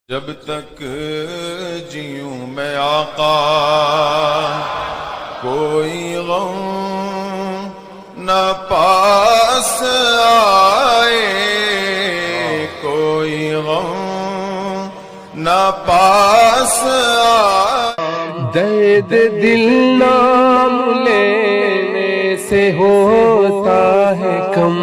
جب تک جیوں میں آقا کوئی غم نہ پاس آئے، کوئی غم نہ پاس آئے۔ درد دل نام لینے سے ہوتا ہے کم،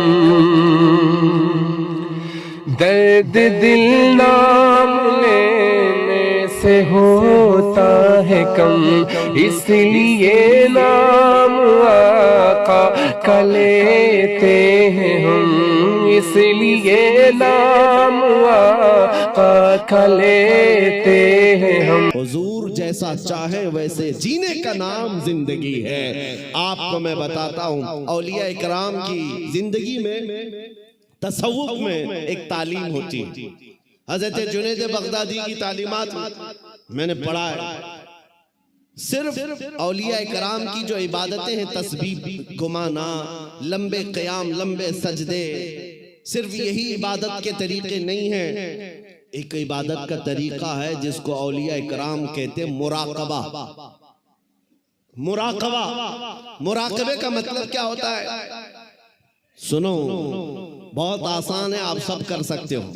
درد دل نام لینے سے ہوتا ہے کم، اس لیے نام آقا کا لیتے ہیں ہم، اس لیے نام آقا کا لیتے ہیں ہم۔ حضور جیسا چاہے ویسے جینے کا نام زندگی ہے۔ آپ کو میں بتاتا ہوں اولیاء اکرام کی زندگی میں، تصوف میں ایک تعلیم ہوتی ہے۔ حضرت جنید بغدادی کی تعلیمات میں نے پڑھا ہے، صرف اولیاء اکرام کی جو عبادتیں ہیں، تسبیح گمانا، لمبے قیام، لمبے سجدے، صرف یہی عبادت کے طریقے نہیں ہیں۔ ایک عبادت کا طریقہ ہے جس کو اولیاء اکرام کہتے ہیں مراقبہ۔ مراقبہ، مراقبے کا مطلب کیا ہوتا ہے؟ سنو، بہت آسان ہے، آپ سب کر سکتے ہو۔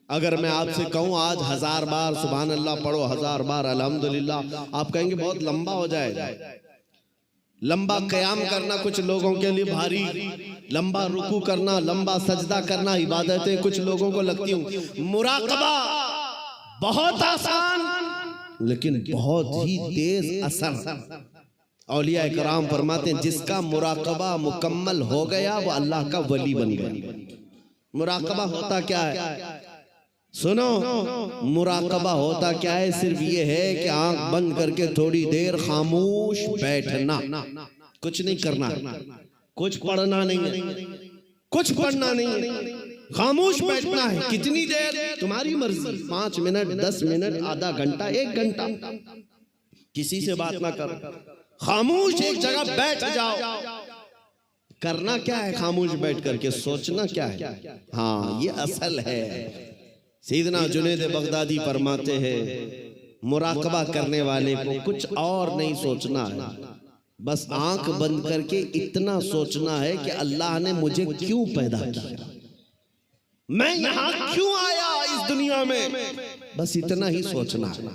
اگر میں آپ سے کہوں آج 1000 بار سبحان اللہ پڑھو، 1000 بار الحمدللہ، آپ کہیں گے بہت لمبا ہو جائے گا۔ لمبا قیام کرنا کچھ لوگوں کے لیے بھاری، لمبا رکوع کرنا، لمبا سجدہ کرنا عبادتیں کچھ لوگوں کو لگتی ہوں۔ مراقبہ بہت آسان لیکن بہت ہی تیز اثر۔ اولیاء اکرام فرماتے ہیں جس کا مراقبہ مکمل ہو گیا وہ اللہ کا ولی بن گیا۔ مراقبہ ہوتا کیا ہے؟ سنو، مراقبہ ہوتا کیا ہے؟ صرف یہ ہے کہ آنکھ بند کر کے تھوڑی دیر خاموش بیٹھنا، کچھ نہیں کرنا، کچھ پڑھنا نہیں، کچھ پڑھنا نہیں، خاموش بیٹھنا ہے۔ کتنی دیر؟ تمہاری مرضی، 5 منٹ، 10 منٹ، آدھا گھنٹہ، 1 گھنٹہ، کسی سے بات نہ کرو، خاموش ایک جگہ بیٹھ جاؤ۔ کرنا کیا ہے خاموش بیٹھ کر کے؟ سوچنا کیا ہے؟ ہاں، یہ اصل ہے۔ سیدنا جنید بغدادی فرماتے ہیں مراقبہ کرنے والے کو کچھ اور نہیں سوچنا ہے، بس آنکھ بند کر کے اتنا سوچنا ہے کہ اللہ نے مجھے کیوں پیدا کیا، میں یہاں کیوں آیا اس دنیا میں، بس اتنا ہی سوچنا ہے،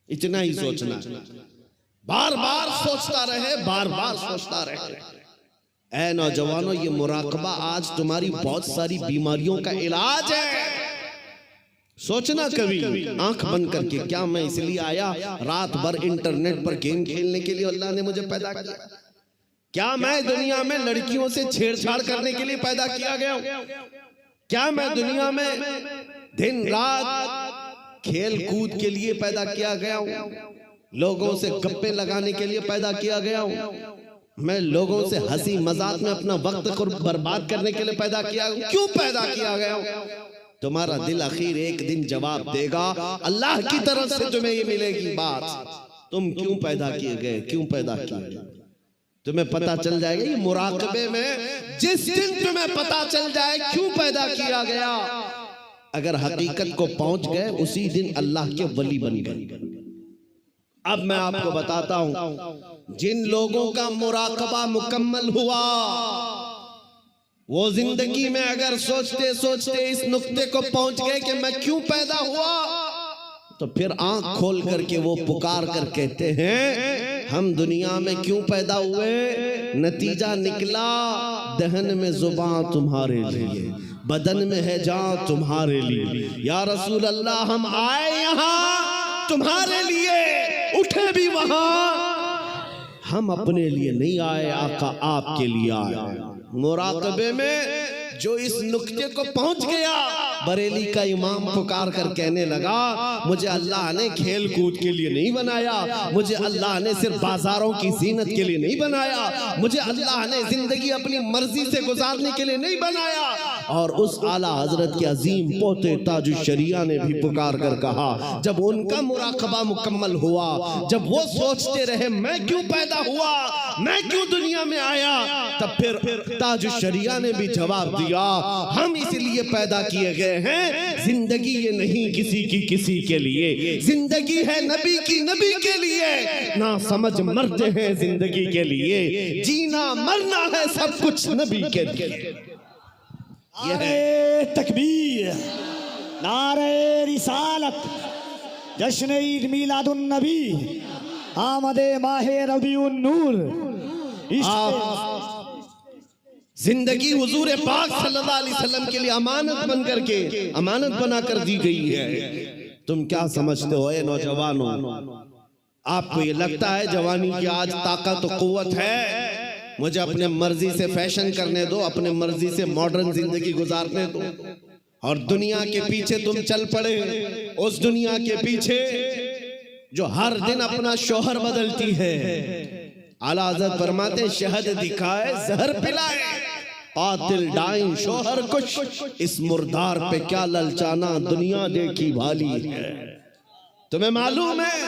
اتنا ہی سوچنا ہے۔ بار بار سوچتا رہے، بار بار سوچتا رہے۔ اے نوجوانوں، یہ مراقبہ آج تمہاری بہت ساری بیماریوں کا علاج ہے۔ سوچنا کبھی آنکھ بند کر کے، کیا میں اس لیے آیا رات بھر انٹرنیٹ پر گیم کھیلنے کے لیے اللہ نے مجھے پیدا کیا؟ کیا میں دنیا میں لڑکیوں سے چھیڑ چھاڑ کرنے کے لیے پیدا کیا گیا ہوں؟ کیا میں دنیا میں دن رات کھیل کود کے لیے پیدا کیا گیا ہوں؟ لوگوں سے گپے لگانے کے لیے پیدا کیا گیا ہوں؟ میں لوگوں سے ہنسی مذاق میں اپنا وقت برباد کرنے کے لیے پیدا کیا ہوں؟ کیوں پیدا کیا گیا ہوں؟ تمہارا دل آخر ایک دن جواب دے گا، اللہ کی طرف سے تمہیں یہ ملے گی بات، تم کیوں پیدا کیے گئے، کیوں پیدا کیے گئے، تمہیں پتا چل جائے گا۔ یہ مراقبے میں جس دن تمہیں پتا چل جائے کیوں پیدا کیا گیا، اگر حقیقت کو پہنچ گئے اسی دن اللہ کے ولی بن گئے۔ اب میں آپ کو بتاتا ہوں جن لوگوں کا مراقبہ مکمل ہوا، وہ زندگی میں اگر سوچتے سوچتے اس نقطے کو پہنچ گئے کہ میں کیوں پیدا ہوا، تو پھر آنکھ کھول کر کے وہ پکار کر کہتے ہیں ہم دنیا میں کیوں پیدا ہوئے؟ نتیجہ نکلا دہن میں زبان تمہارے لیے، بدن میں ہے جان تمہارے لیے۔ یا رسول اللہ، ہم آئے یہاں تمہارے لیے، اٹھے بھی وہاں، ہم اپنے لیے نہیں آئے، آقا آپ کے لیے آئے۔ مراقبے میں جو اس نقطے کو پہنچ گیا، بریلی کا امام پکار کر کہنے لگا مجھے اللہ نے کھیل کود کے لیے نہیں بنایا، مجھے اللہ نے صرف بازاروں کی زینت کے لیے نہیں بنایا، مجھے اللہ نے زندگی اپنی مرضی سے گزارنے کے لیے نہیں بنایا، اور اس اعلیٰ حضرت کے عظیم پوتے تاج الشریعہ نے بھی پکار کر کہا، جب ان کا مراقبہ مکمل ہوا، جب وہ سوچتے رہے میں کیوں پیدا ہوا، میں کیوں دنیا میں آیا، تب پھر تاج الشریعہ نے بھی جواب دیا، ہم اس لیے پیدا کیے گئے ہیں، زندگی یہ نہیں کسی کی کسی کے لیے، زندگی ہے نبی کی نبی کے لیے، نہ سمجھ مرتے ہیں زندگی کے لیے، جینا مرنا ہے سب کچھ نبی کے لیے۔ نعرہ تکبیر، نعرہ رسالت، جشن عید میلاد النبی، آمد ماہ ربیع النور۔ زندگی حضور پاک صلی اللہ علیہ وسلم کے لیے امانت بن کر کے امانت بنا کر دی گئی ہے۔ تم کیا سمجھتے ہو اے نوجوانوں؟ آپ کو یہ لگتا ہے جوانی کی آج طاقت و قوت ہے، مجھے اپنے مرضی سے فیشن کرنے دو، اپنے مرضی سے ماڈرن زندگی گزارنے دو، اور دنیا کے پیچھے تم چل پڑے، اس دنیا کے پیچھے جو ہر دن اپنا شوہر بدلتی ہے۔ اعلیٰ حضرت فرماتے شہد دکھائے زہر پلائے، قاتل ڈائن شوہر کش، اس مردار پہ کیا للچانا، دنیا دیکھی بھالی ہے۔ تمہیں معلوم ہے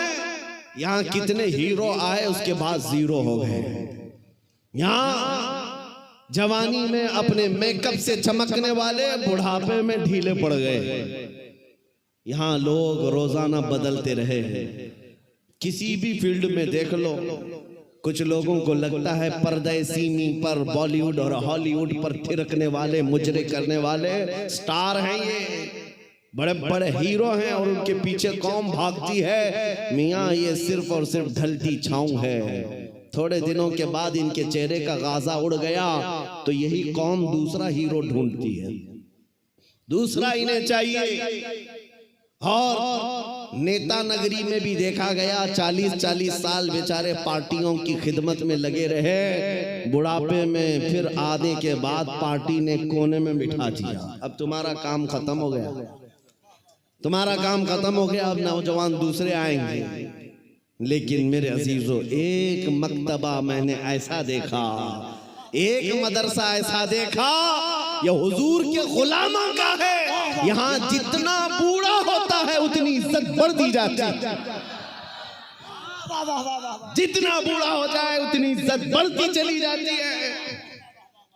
یہاں کتنے ہیرو آئے اس کے بعد زیرو ہو گئے؟ یہاں جوانی میں اپنے میک اپ سے چمکنے والے بڑھاپے میں ڈھیلے پڑ گئے۔ یہاں لوگ روزانہ بدلتے رہے ہیں، کسی بھی فیلڈ میں دیکھ لو۔ کچھ لوگوں کو لگتا ہے پردہ سیمی پر بالی ووڈ اور ہالی ووڈ پر تھرکنے والے مجرے کرنے والے سٹار ہیں، یہ بڑے بڑے ہیرو ہیں، اور ان کے پیچھے قوم بھاگتی ہے۔ میاں یہ صرف اور صرف ڈھلتی چھاؤں ہے، تھوڑے دنوں کے بعد ان کے چہرے کا غازہ اڑ گیا تو یہی قوم دوسرا ہیرو ڈھونڈتی ہے، دوسرا انہیں چاہیے۔ اور نیتا نگری میں بھی دیکھا گیا 40 سال بیچارے پارٹیوں کی خدمت میں لگے رہے، بڑھاپے میں پھر آنے کے بعد پارٹی نے کونے میں بٹھا دیا۔ اب تمہارا کام ختم ہو گیا، تمہارا کام ختم ہو گیا، اب نوجوان دوسرے آئیں گے۔ لیکن میرے عزیزو، ایک مکتبہ میں نے ایسا دیکھا، ایک مدرسہ ایسا دیکھا، یہ حضور کے غلاموں کا ہے۔ یہاں جتنا بوڑھا ہوتا ہے اتنی عزت بڑھ دی جاتی ہے، جتنا بوڑھا ہو جائے اتنی عزت بڑھتی چلی جاتی ہے۔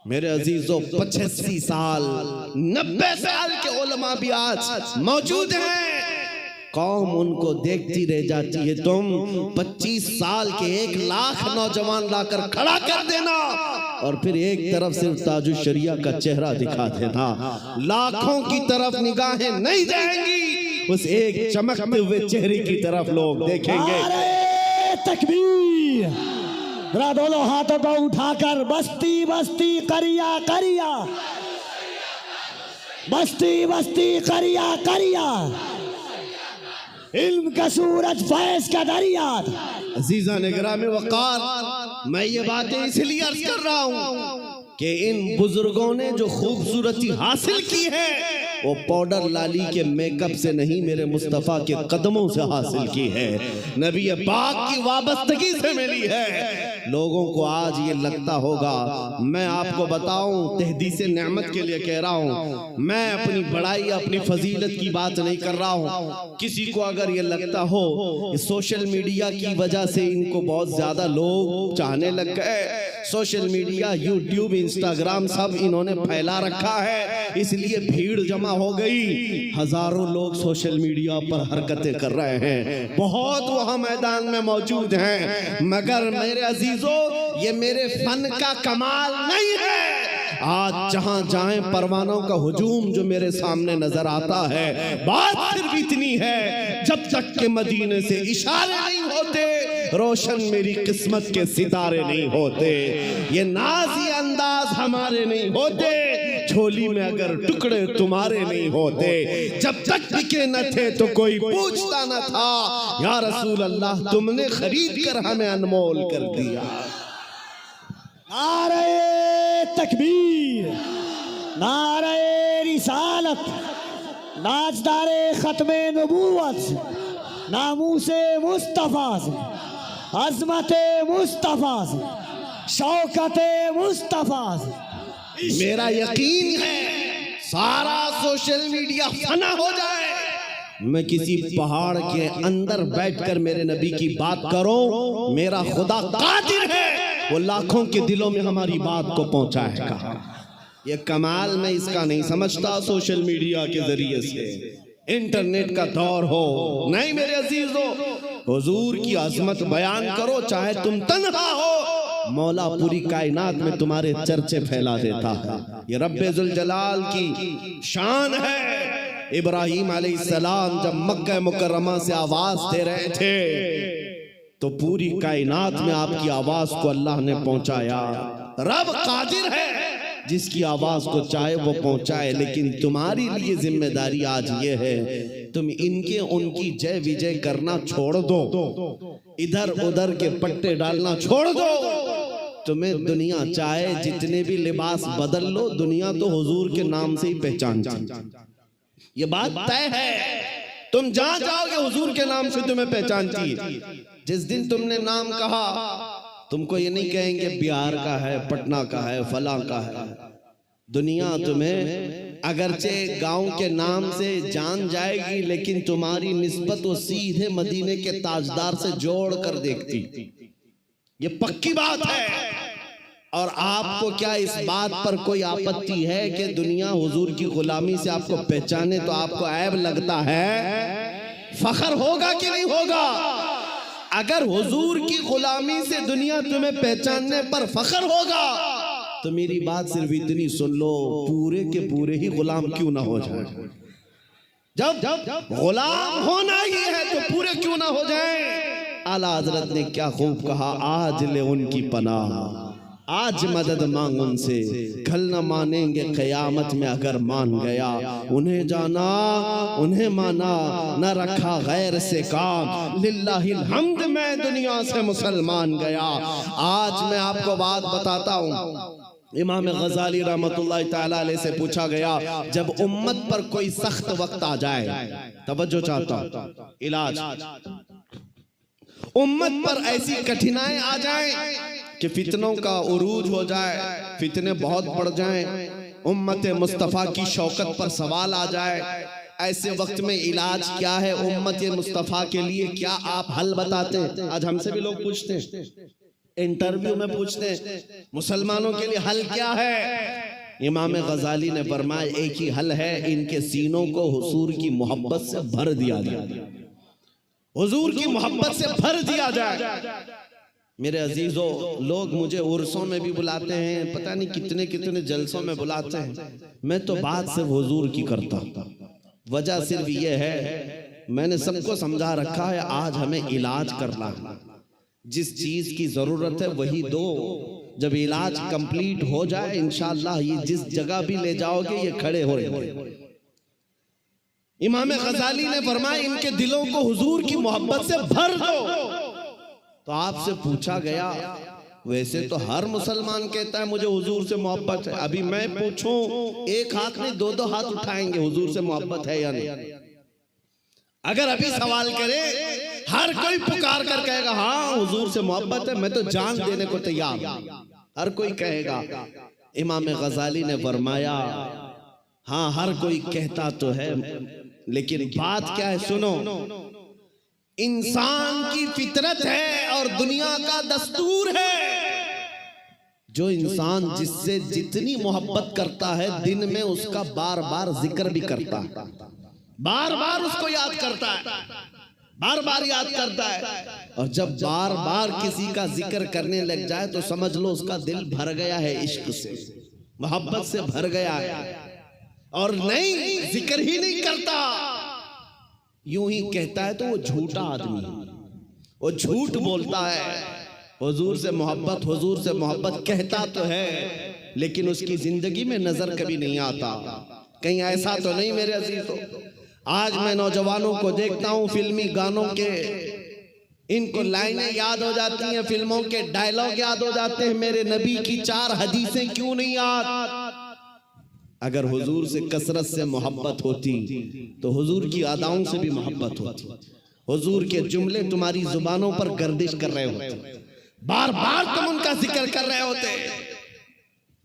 میرے عزیزو، 85 سال 90 سال کے علماء بھی آج موجود ہیں، قوم ان کو دیکھتی رہ جاتی ہے۔ تم 25 سال کے 1 لاکھ نوجوان لا کر کھڑا کر دینا، اور پھر ایک طرف صرف تاج الشریعہ کا چہرہ دکھا دینا، لاکھوں کی طرف نگاہیں نہیں جائیں گی، اس ایک چمکتے ہوئے چہرے کی طرف لوگ دیکھیں گے۔ نعرہ تکبیر، ذرا دونوں ہاتھوں کو اٹھا کر بستی بستی کریا کریا، بستی بستی کریا کریا، علم کا سورج فیض کا دریا۔ عزیزان گرامی وقار، میں یہ باتیں اس لیے عرض کر رہا ہوں کہ ان بزرگوں نے جو خوبصورتی حاصل کی ہے وہ پاؤڈر لالی کے میک اپ سے نہیں، میرے مصطفیٰ کے قدموں سے حاصل کی ہے، نبی پاک کی وابستگی سے ملی ہے۔ لوگوں کو آج یہ لگتا ہوگا، میں آپ کو بتاؤں تحدیث نعمت کے لیے کہہ رہا ہوں، میں اپنی بڑائی اپنی فضیلت کی بات نہیں کر رہا ہوں۔ کسی کو اگر یہ لگتا ہو کہ سوشل میڈیا کی وجہ سے ان کو بہت زیادہ لوگ چاہنے لگ گئے، سوشل میڈیا یوٹیوب انسٹاگرام سب انہوں نے پھیلا رکھا ہے، اس لیے بھیڑ جمع ہو گئی، ہزاروں لوگ سوشل میڈیا پر حرکتیں کر رہے ہیں، بہت وہاں میدان میں موجود ہیں، مگر میرے عزیزو یہ میرے فن کا کمال نہیں ہے۔ آج جہاں جائیں پروانوں کا ہجوم جو میرے سامنے نظر آتا ہے، بات صرف اتنی ہے، جب تک کہ مدینے سے اشارے نہیں ہوتے روشن میری قسمت کے ستارے نہیں ہوتے، یہ نازی انداز ہمارے نہیں ہوتے، جھولی میں اگر ٹکڑے تمہارے نہیں ہوتے، جب تک بکے نہ تھے تو کوئی پوچھتا نہ تھا، یا رسول اللہ تم نے خرید کر ہمیں انمول کر دیا۔ نعرہ تکبیر، نعرہ رسالت، ناچدار ختم نبوت، ناموس مصطفیٰ، عظمت مصطفیٰ، شوکت مصطفیٰ۔ میرا یقین ہے سارا سوشل میڈیا فنا ہو جائے، میں کسی پہاڑ کے اندر بیٹھ کر میرے نبی کی بات کروں، میرا خدا قادر ہے وہ لاکھوں کے دلوں میں ہماری بات کو پہنچائے گا۔ یہ کمال میں اس کا نہیں سمجھتا سوشل میڈیا کے ذریعے سے، انٹرنیٹ کا دور ہو، نہیں میرے عزیزو، حضور کی عظمت بیان کرو چاہے تم تنہا ہو، مولا پوری کائنات میں تمہارے چرچے پھیلا دیتا ہے۔ یہ رب ذوالجلال کی شان ہے۔ ابراہیم علیہ السلام جب مکہ مکرمہ سے آواز دے رہے تھے تو پوری کائنات میں آپ کی آواز کو اللہ نے پہنچایا۔ رب قادر ہے جس کی آواز کو چاہے وہ پہنچائے، لیکن تمہاری لیے ذمہ داری آج یہ ہے تم ان کی جے وجے کرنا چھوڑ دو، ادھر ادھر کے پٹے ڈالنا چھوڑ دو۔ تمہیں دنیا چاہے جتنے بھی لباس بدل لو، دنیا تو حضور کے نام سے ہی پہچانتی، یہ بات طے ہے۔ تم جہاں جاؤ گے حضور کے نام سے تمہیں پہچانتی ہے۔ جس دن تم نے نام کہا تم کو یہ نہیں کہیں گے بہار کا ہے، پٹنہ کا ہے، فلاں کا ہے۔ دنیا تمہیں اگرچہ گاؤں کے نام سے جان جائے گی، لیکن تمہاری نسبت وہ سیدھے مدینے کے تاجدار سے جوڑ کر دیکھتی، یہ پکی بات ہے۔ اور آپ کو کیا اس بات پر کوئی آپتی ہے کہ دنیا حضور کی غلامی سے آپ کو پہچانے تو آپ کو عیب لگتا ہے؟ فخر ہوگا کہ نہیں ہوگا؟ اگر حضور کی غلامی سے دنیا تمہیں پہچاننے پر فخر ہوگا تو میری بات صرف اتنی سن لو، پورے کے پورے ہی غلام کیوں نہ ہو جائیں۔ جب غلام ہونا ہی ہے تو پورے کیوں نہ ہو جائیں۔ اعلیٰ حضرت نے کیا خوب کہا، آج لے ان کی پناہ، آج مدد مانگ ان سے، کل نہ مانیں گے قیامت میں اگر مان گیا۔ انہیں جانا انہیں مانا، نہ رکھا غیر سے کام، للہ الحمد میں دنیا سے مسلمان گیا۔ آج میں آپ کو بات بتاتا ہوں، امام غزالی رحمت اللہ تعالیٰ علیہ سے پوچھا گیا جب امت پر کوئی سخت وقت آ جائے، توجہ چاہتا ہوں، علاج، امت پر ایسی کٹھنائیں آ جائیں کہ فتنوں کا عروج ہو جائے، فتنے بہت بڑھ جائیں، امت مصطفیٰ کی شوکت پر سوال آ جائے، ایسے وقت میں علاج کیا ہے امت مصطفیٰ کے لیے؟ کیا آپ حل بتاتے ہیں؟ آج ہم سے بھی لوگ پوچھتے ہیں، انٹرویو میں پوچھتے ہیں مسلمانوں کے لیے حل کیا ہے؟ امام غزالی نے فرمایا ایک ہی حل ہے، ان کے سینوں کو حضور کی محبت سے بھر دیا جائے، حضور کی محبت سے بھر دیا جائے۔ میرے عزیزو، لوگ مجھے عرسوں میں بھی بلاتے ہیں، پتہ نہیں کتنے کتنے جلسوں میں بلاتے ہیں، میں تو بات صرف حضور کی کرتا ہوں۔ وجہ صرف یہ ہے، میں نے سب کو سمجھا رکھا ہے آج ہمیں علاج کرنا ہے، جس چیز کی ضرورت ہے وہی دو، جب علاج کمپلیٹ ہو جائے انشاءاللہ یہ جس جگہ بھی لے جاؤ گے یہ کھڑے ہو رہے ہیں۔ امام غزالی نے فرمایا ان کے دلوں کو حضور کی محبت سے بھر دو۔ تو آپ سے پوچھا گیا، ویسے تو ہر مسلمان کہتا ہے مجھے حضور سے محبت ہے، ابھی میں پوچھوں ایک ہاتھ نہیں دو ہاتھ اٹھائیں گے حضور سے محبت ہے یا نہیں؟ اگر ابھی سوال کرے ہر کوئی پکار کر کہے گا ہاں حضور سے محبت ہے، میں تو جان دینے کو تیار، ہر کوئی کہے گا۔ امام غزالی نے فرمایا ہاں ہر کوئی کہتا تو ہے، لیکن بات کیا ہے سنو، انسان کی فطرت ہے اور دنیا کا دستور ہے، جو انسان جس سے جتنی محبت کرتا ہے دن میں اس کا بار بار ذکر بھی کرتا ہے، بار بار اس کو یاد کرتا ہے، بار بار یاد کرتا ہے، اور جب بار بار کسی کا ذکر کرنے لگ جائے تو سمجھ لو اس کا دل بھر گیا ہے عشق سے، محبت سے بھر گیا ہے، اور نہیں ذکر ہی نہیں کرتا، یوں ہی کہتا ہے تو وہ جھوٹا آدمی ہے، وہ جھوٹ بولتا ہے۔ حضور سے محبت کہتا تو ہے لیکن اس کی زندگی میں نظر کبھی نہیں آتا۔ کہیں ایسا تو نہیں میرے عزیزو؟ آج میں نوجوانوں کو دیکھتا ہوں فلمی گانوں کے، ان کو لائنیں یاد ہو جاتی ہیں، فلموں کے ڈائلاگ یاد ہو جاتے ہیں، میرے نبی کی 4 حدیثیں کیوں نہیں یاد؟ اگر حضور سے کثرت سے محبت ہوتی تو حضور کی اداؤں سے بھی محبت ہوتی، حضور کے جملے تمہاری زبانوں پر گردش کر رہے ہوتے، بار بار تم ان کا ذکر کر رہے ہوتے۔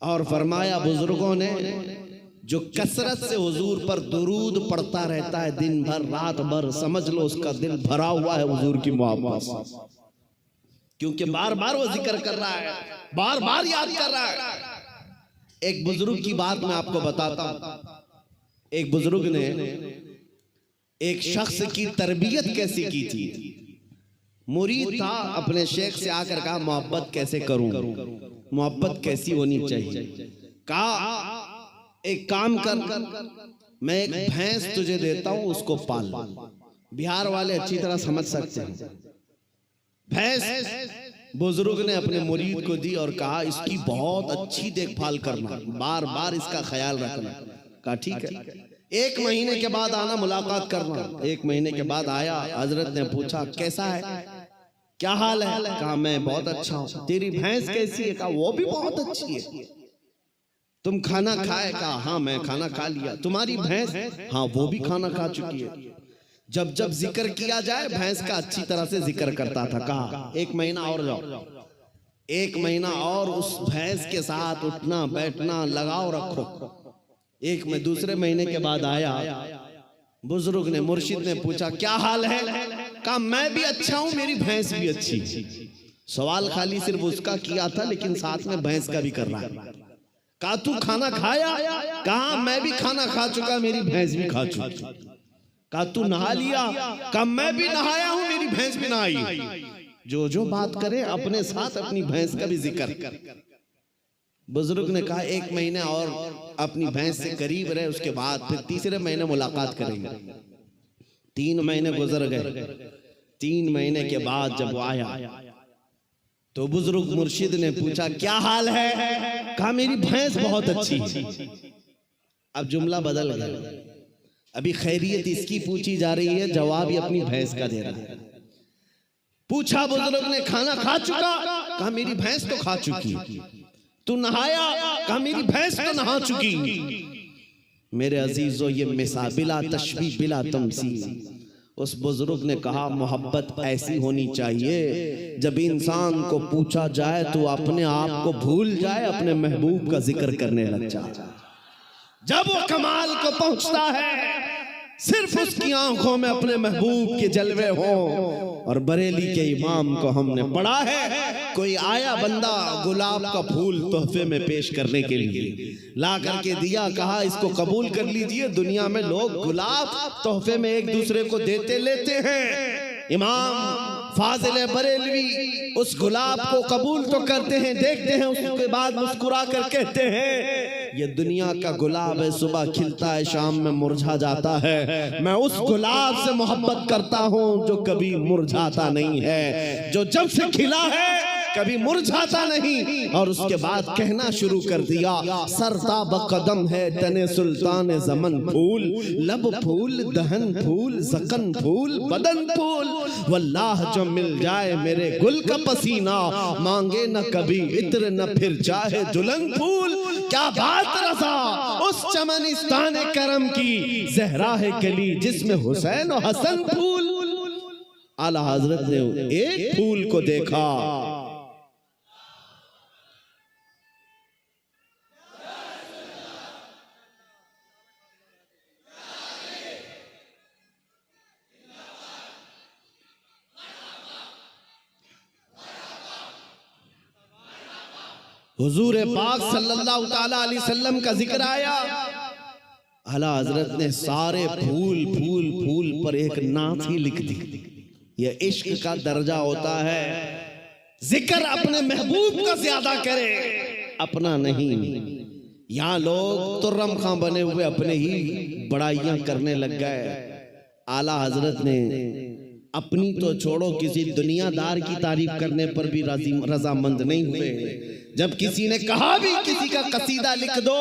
اور فرمایا بزرگوں نے جو کثرت سے حضور پر درود پڑھتا رہتا ہے دن بھر رات بھر، سمجھ لو اس کا دل بھرا ہوا ہے حضور کی محبت سے، کیونکہ بار بار وہ ذکر کر رہا ہے، بار بار یاد کر رہا ہے۔ ایک بزرگ کی بات میں آپ کو بتاتا ہوں۔ ایک بزرگ نے ایک شخص کی تربیت کیسی کی تھی۔ مرید تھا، اپنے شیخ سے آ کر کہا محبت کیسے کروں، محبت کیسی ہونی چاہیے۔ کہا ایک کام کر، میں ایک بھینس تجھے دیتا ہوں، اس کو پال۔ بہار والے اچھی طرح سمجھ سکتے ہیں۔ بھینس بزرگ نے اپنے مرید کو دی اور کہا اس کی بہت اچھی دیکھ بھال کرنا، بار بار اس کا خیال رکھنا۔ کہا ٹھیک ہے، 1 مہینے کے بعد آنا، ملاقات کرنا۔ 1 مہینے کے بعد آیا، حضرت نے پوچھا کیسا ہے، کیا حال ہے؟ کہا میں بہت اچھا ہوں۔ تیری بھینس کیسی ہے؟ کہا وہ بھی بہت اچھی ہے۔ تم کھانا کھائے؟ کہا ہاں میں کھانا کھا لیا۔ تمہاری بھینس؟ ہاں وہ بھی کھانا کھا چکی ہے۔ جب جب ذکر کیا جائے بھینس کا اچھی طرح سے ذکر کرتا تھا۔ کہا 1 مہینہ اور جاؤ، 1 مہینہ اور اس بھینس کے ساتھ اٹھنا بیٹھنا لگاؤ رکھو۔ دوسرے مہینے کے بعد آیا، بزرگ نے مرشد نے پوچھا کیا حال ہے؟ کہا میں بھی اچھا ہوں، میری بھینس بھی اچھی۔ سوال خالی صرف اس کا کیا تھا لیکن ساتھ میں بھینس کا بھی کر رہا ہے۔ کہا تو کھانا کھایا؟ کہا میں بھی کھانا کھا چکا، میری بھینس بھی کھا چکی۔ کہا تو نہا لیا؟ کہا میں بھی نہایا ہوں، میری بھینس بھی نہائی۔ جو بات کرے اپنے ساتھ اپنی بھینس کا بھی ذکر۔ بزرگ نے کہا 1 مہینے اور اپنی بھینس سے قریب رہے، اس کے بعد پھر تیسرے مہینے ملاقات کریں گے۔ 3 مہینے گزر گئے۔ 3 مہینے کے بعد جب وہ آیا تو بزرگ مرشد نے پوچھا کیا حال ہے؟ کہا میری بھینس بہت اچھی۔ اب جملہ بدل گیا، ابھی خیریت اس کی پوچھی جا رہی ہے، جواب ہی اپنی بھینس کا دے رہا ہے۔ پوچھا بزرگ نے کھانا کھا چکا؟ کہا میری بھینس تو کھا چکی۔ تو نہایا؟ کہا میری بھینس تو نہا چکی۔ میرے عزیزو یہ مثال بلا تشبیہ بلا تمثیل۔ اس بزرگ نے کہا محبت ایسی ہونی چاہیے جب انسان کو پوچھا جائے تو اپنے آپ کو بھول جائے، اپنے محبوب کا ذکر کرنے لگ جائے۔ جب وہ کمال کو پہنچتا ہے صرف اس کی آنکھوں میں اپنے محبوب کے جلوے ہوں۔ اور بریلی کے امام کو ہم نے پڑھا ہے، کوئی آیا بندہ گلاب کا پھول تحفے میں پیش کرنے کے لیے، لا کر کے دیا، کہا اس کو قبول کر لیجئے۔ دنیا میں لوگ گلاب تحفے میں ایک دوسرے کو دیتے لیتے ہیں، امام فاضل بریلوی اس گلاب کو قبول تو کرتے ہیں، دیکھتے ہیں، اس کے بعد مسکرا کر کہتے ہیں یہ دنیا کا گلاب ہے، صبح کھلتا ہے شام میں مرجھا جاتا ہے، میں اس گلاب سے محبت کرتا ہوں جو کبھی مرجھاتا نہیں ہے، جو جب سے کھلا ہے کبھی مرجھاتا نہیں۔ اور اس کے بعد کہنا شروع کر دیا سرتاب قدم ہے تن سلطان زمن پھول، لب پھول دہن پھول زکن پھول بدن پھول، واللہ جو مل جائے میرے گل کا پسینہ، مانگے نہ کبھی عطر نہ پھر چاہے دلہن پھول۔ کیا بات رضا اس چمنستان کرم کی، زہرا ہے کلی جس میں حسین و حسن پھول۔ اعلیٰ حضرت نے ایک پھول کو دیکھا، حضور پاک صلی اللہ تعالیٰ علیہ وسلم کا ذکر آیا، اعلیٰ حضرت نے سارے پھول پھول پھول پر ایک نعت ہی لکھ دی۔ یہ عشق کا درجہ ہوتا ہے، ذکر اپنے محبوب کا زیادہ کرے، اپنا نہیں۔ یہاں لوگ ترم خاں بنے ہوئے اپنے ہی بڑائیاں کرنے لگ گئے۔ اعلیٰ حضرت نے اپنی تو چھوڑو کسی دنیا دار کی تعریف کرنے پر بھی رضامند نہیں ہوئے۔ جب کسی نے کہا بھی کسی کا قصیدہ لکھ دو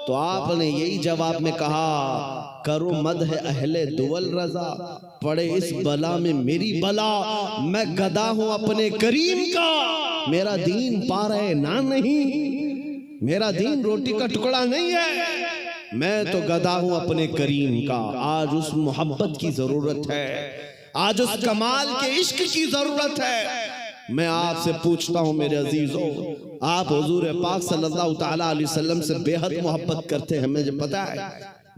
تو آپ نے یہی جواب میں کہا کرو مدح اہل دول رضا، پڑے اس بلا میں میری بلا، میں گدا ہوں اپنے کریم کا، میرا دین پارے نہ نہیں، میرا دین روٹی کا ٹکڑا نہیں ہے، میں تو گدا ہوں اپنے کریم کا۔ آج اس محبت کی ضرورت ہے، آج اس کمال کے عشق کی ضرورت ہے۔ میں آپ سے پوچھتا ہوں میرے عزیزوں، آپ حضور پاک صلی اللہ تعالیٰ علیہ وسلم سے بے حد محبت کرتے ہیں، مجھے پتا ہے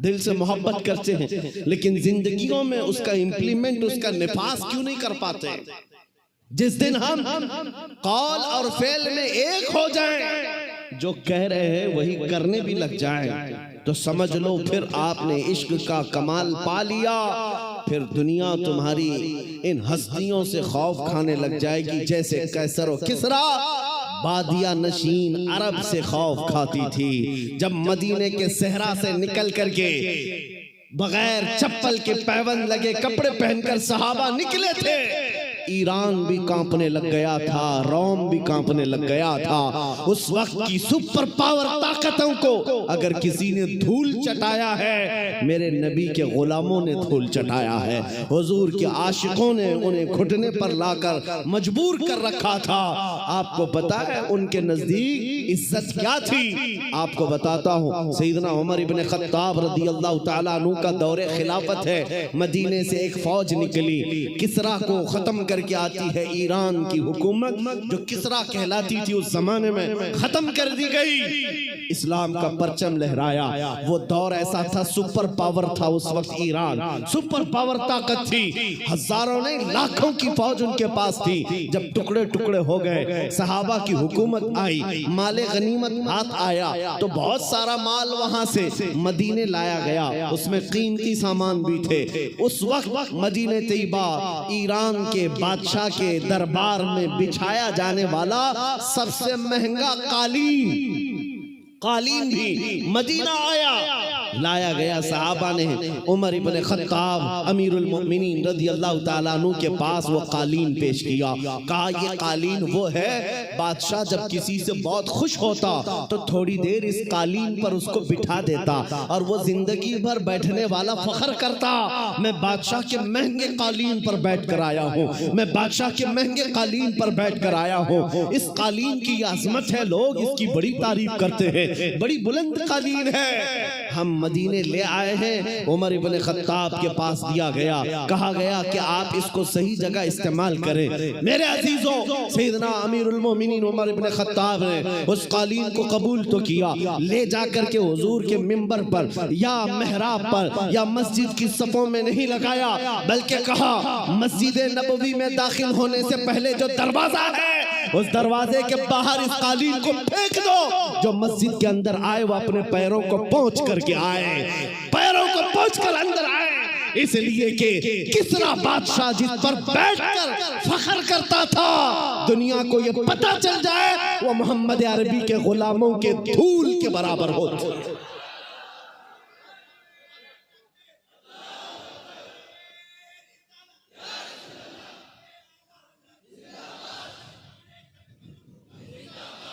دل سے محبت کرتے ہیں، لیکن زندگیوں میں اس کا امپلیمنٹ، اس کا نفاذ کیوں نہیں کر پاتے؟ جس دن ہم قول اور فعل میں ایک ہو جائیں، جو کہہ رہے ہیں وہی کرنے بھی لگ جائیں، تو سمجھ لو پھر آپ نے عشق کا کمال پا لیا، پھر دنیا تمہاری ان ہستیوں سے خوف کھانے لگ جائے گی جیسے قیصر و کسریٰ بادیہ نشین عرب سے خوف کھاتی تھی۔ جب مدینے کے صحرا سے نکل کر کے بغیر چپل کے پیوند لگے کپڑے پہن کر صحابہ نکلے تھے، ایران بھی کانپنے لگ گیا تھا، روم بھی کانپنے لگ گیا تھا۔ اس وقت کی سپر پاور طاقتوں کو اگر کسی نے دھول چٹایا ہے، میرے نبی کے غلاموں نے دھول چٹایا ہے۔ حضور کے عاشقوں نے انہیں گھٹنے پر لا کر مجبور کر رکھا تھا۔ آپ کو پتا ہے ان کے نزدیک عزت کیا تھی؟ آپ کو بتاتا ہوں، سیدنا عمر ابن خطاب رضی اللہ تعالیٰ عنہ کا دور خلافت ہے، مدینے سے ایک فوج نکلی، کسریٰ کو ختم کر کے آتی ہے۔ ایران کی حکومت جو کسریٰ کہلاتی تھی اس زمانے میں ختم کر دی گئی، اسلام کا پرچم لہرایا۔ وہ دور ایسا تھا، سپر پاور تھا اس وقت ایران، سپر پاور طاقت تھی، ہزاروں نہیں لاکھوں کی فوج ان کے پاس تھی۔ جب ٹکڑے ٹکڑے ہو گئے، صحابہ کی حکومت آئی، مال غنیمت ہاتھ آیا، تو بہت سارا مال وہاں سے مدینے لایا گیا، اس میں قیمتی سامان بھی تھے۔ اس وقت مدینہ طیبہ ایران کے بادشاہ کے دربار میں بچھایا جانے والا سب سے مہنگا قالین بھی مدینہ آیا، لایا گیا۔ صحابہ نے عمر ابن خطاب امیر المؤمنین رضی اللہ تعالیٰ عنہ کے پاس وہ قالین پیش کیا، کہا یہ قالین وہ ہے، بادشاہ جب کسی سے بہت خوش ہوتا تو تھوڑی دیر اس قالین پر اس کو بٹھا دیتا اور وہ زندگی بھر بیٹھنے والا فخر کرتا، میں بادشاہ کے مہنگے قالین پر بیٹھ کر آیا ہوں، میں بادشاہ کے مہنگے قالین پر بیٹھ کر آیا ہوں۔ اس قالین کی عظمت ہے، لوگ اس کی بڑی تعریف کرتے ہیں، بڑی بلند قالین ہے، ہم مدینے لے آئے ہیں۔ عمر ابن خطاب کے پاس دیا گیا، کہا گیا کہ آپ اس کو صحیح جگہ استعمال کریں۔ میرے عزیزوں، سیدنا امیر المومنین عمر ابن خطاب نے اس قالین کو قبول تو کیا، لے جا کر کے حضور کے منبر پر یا محراب پر یا مسجد کی صفوں میں نہیں لگایا، بلکہ کہا مسجد نبوی میں داخل ہونے سے پہلے جو دروازہ ہے اس دروازے کے باہر اس قالین کو پھینک دو، جو مسجد کے اندر آئے وہ اپنے پیروں کو پہنچ کر کے آئے، پیروں کو پہنچ کر اندر آئے، اس لیے کہ کسریٰ بادشاہ جس پر بیٹھ کر فخر کرتا تھا، دنیا کو یہ پتہ چل جائے وہ محمد عربی کے غلاموں کے دھول کے برابر ہوتے۔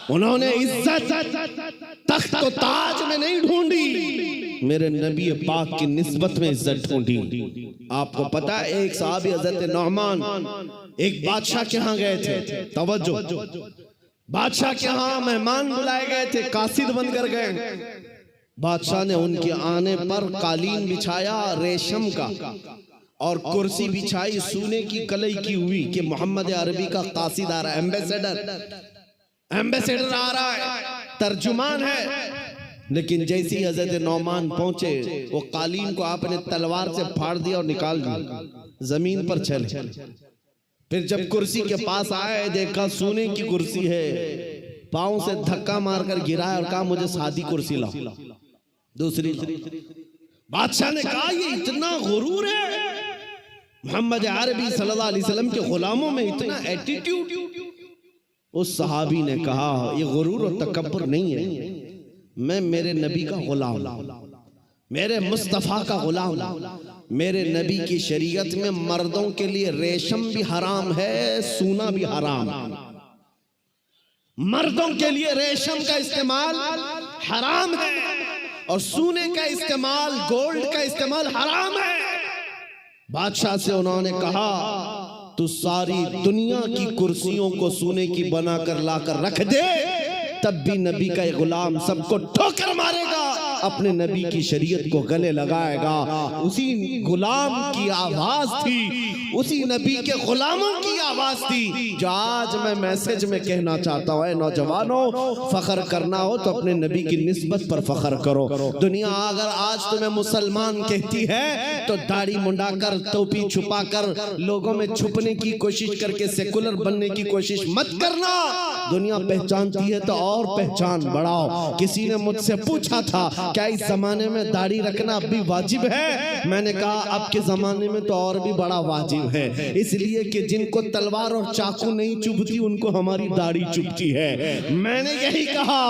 انہوں نے عزت تخت و تاج میں نہیں ڈھونڈی، میرے نبی پاک کی نسبت میں عزت ڈھونڈی۔ آپ کو پتا ہے ایک صحابی حضرت نعمان ایک بادشاہ کے ہاں گئے تھے، توجہ، بادشاہ کے ہاں مہمان بلائے گئے تھے، قاصد بن کر گئے، بادشاہ نے ان کے آنے پر قالین بچھایا ریشم کا اور کرسی بچھائی سونے کی کلئی کی ہوئی کہ محمد عربی کا قاصد آ رہا ہے، ایمبیسیڈر آ رہا ہے، ترجمان ہے۔ لیکن جیسی حضرت نعمان پہنچے وہ قالین کو آپ نے تلوار سے پھاڑ دیا اور نکال دیا، زمین پر چلے۔ پھر جب کرسی کے پاس آئے دیکھا سونے کی کرسی ہے، پاؤں سے دھکا مار کر گرایا اور کہا مجھے سادی کرسی لاؤ، دوسری لاؤ۔ بادشاہ نے کہا یہ اتنا غرور ہے، محمد عربی صلی اللہ علیہ وسلم کے غلاموں میں اتنا ایٹیٹیوڈ۔ اس صحابی نے کہا یہ غرور و تکبر نہیں ہے، میں میرے نبی کا غلام، میرے مصطفیٰ کا غلام، میرے نبی کی شریعت میں مردوں کے لیے ریشم بھی حرام ہے، سونا بھی حرام، مردوں کے لیے ریشم کا استعمال حرام ہے اور سونے کا استعمال، گولڈ کا استعمال حرام ہے۔ بادشاہ سے انہوں نے کہا تو ساری دنیا کی کرسیوں کو سونے کی بنا کر لا کر رکھ دے، تب بھی نبی کا غلام سب کو ٹھوکر مارے گا اپنے نبی کی شریعت کو گلے لگائے گا. اسی غلام کی آواز تھی, اسی نبی کے غلاموں کی آواز تھی جو آج میں میسج میں کہنا چاہتا ہوں. اے نوجوانوں, فخر کرنا ہو تو اپنے نبی کی نسبت پر فخر کرو. دنیا اگر آج تمہیں مسلمان کہتی ہے تو داڑھی منڈا کر, ٹوپی چھپا کر, لوگوں میں چھپنے کی کوشش کر کے سیکولر بننے کی کوشش مت کرنا. دنیا پہچانتی ہے تو اور پہچان بڑھاؤ. کسی نے مجھ سے پوچھا تھا کیا اس زمانے میں داڑھی رکھنا اب بھی واجب ہے؟ میں نے کہا اب کے زمانے میں تو اور بھی بڑا واجب ہے, اس لیے کہ جن کو تلوار اور چاقو نہیں چبھتی ان کو ہماری داڑھی چبھتی ہے. میں نے یہی کہا,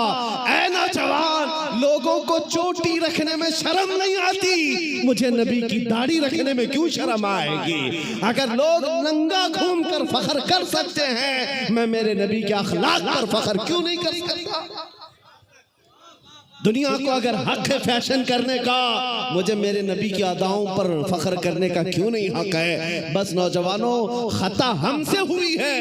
اے نوجوان, لوگوں کو چوٹی رکھنے میں شرم نہیں آتی, مجھے نبی کی داڑھی رکھنے میں کیوں شرم آئے گی؟ اگر لوگ ننگا گھوم کر فخر کر سکتے ہیں, میں میرے نبی کے اخلاق پر فخر کیوں نہیں کر سکتا؟ دنیا کو اگر حق ہے فیشن کرنے کا, مجھے میرے نبی کی اداؤں پر فخر کرنے کا کیوں نہیں حق ہے؟ بس نوجوانوں, خطا ہم سے ہوئی ہے,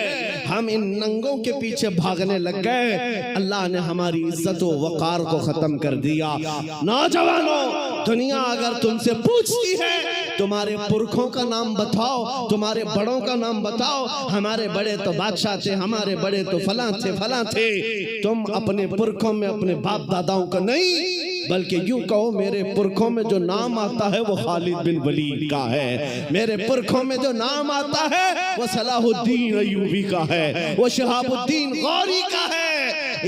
ہم ان ننگوں کے پیچھے بھاگنے لگ گئے. اللہ نے ہماری عزت و وقار کو ختم کر دیا. نوجوانوں, دنیا اگر تم سے پوچھتی ہے تمہارے پرکھوں کا نام بتاؤ, تمہارے بڑوں کا نام بتاؤ, ہمارے بڑے تو بادشاہ تھے, ہمارے بڑے تو فلاں تھے فلاں تھے, تم اپنے پرکھوں میں اپنے باپ داداؤں کا نہیں, بلکہ یوں کہو میرے پرکھوں میں جو نام آتا ہے وہ خالد بن ولید کا ہے, میرے پرکھوں میں جو نام آتا ہے وہ صلاح الدین ایوبی کا ہے, وہ شہاب الدین غوری کا ہے.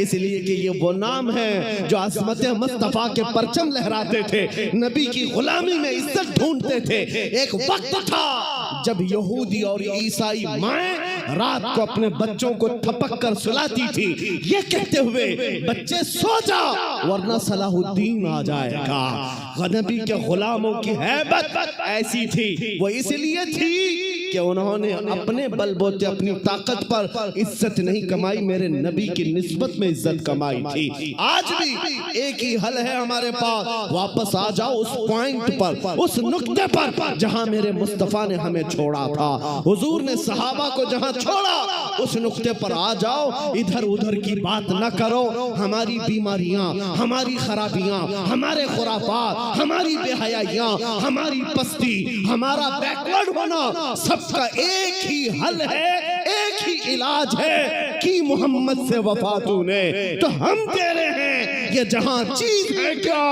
اس لیے کہ یہ وہ نام ہے جو عظمت مصطفیٰ کے پرچم لہراتے تھے, نبی کی غلامی میں عزت ڈھونڈتے تھے. ایک وقت تھا جب یہودی اور عیسائی مائیں رات کو اپنے بچوں کو تھپک کر سلاتی تھی, یہ کہتے ہوئے بچے سو جا ورنہ صلاح الدین آ جائے گا. نبی کے غلاموں کی ہیبت ایسی تھی, وہ اس لیے تھی کہ انہوں نے اپنے بل بوتے اپنی طاقت پر عزت نہیں کمائی, میرے نبی کی نسبت میں عزت کمائی تھی. آج بھی ایک ہی حل ہے ہمارے پاس, واپس آ جاؤ اس پوائنٹ پر, اس نقطے پر جہاں میرے مصطفیٰ نے ہمیں چھوڑا تھا, حضور نے صحابہ کو جہاں چھوڑا اس نقطے پر آ جاؤ. ادھر ادھر کی بات نہ کرو. ہماری بیماریاں, ہماری خرابیاں, ہمارے خرافات, ہماری بے حیائیاں, ہماری پستی, ہمارا بیکورڈ ہونا, سب کا ایک ہی حل ہے, ایک ہی علاج ہے کہ محمد سے وفا تو نے تو ہم تیرے ہیں. یہ جہاں چیز ہے کیا,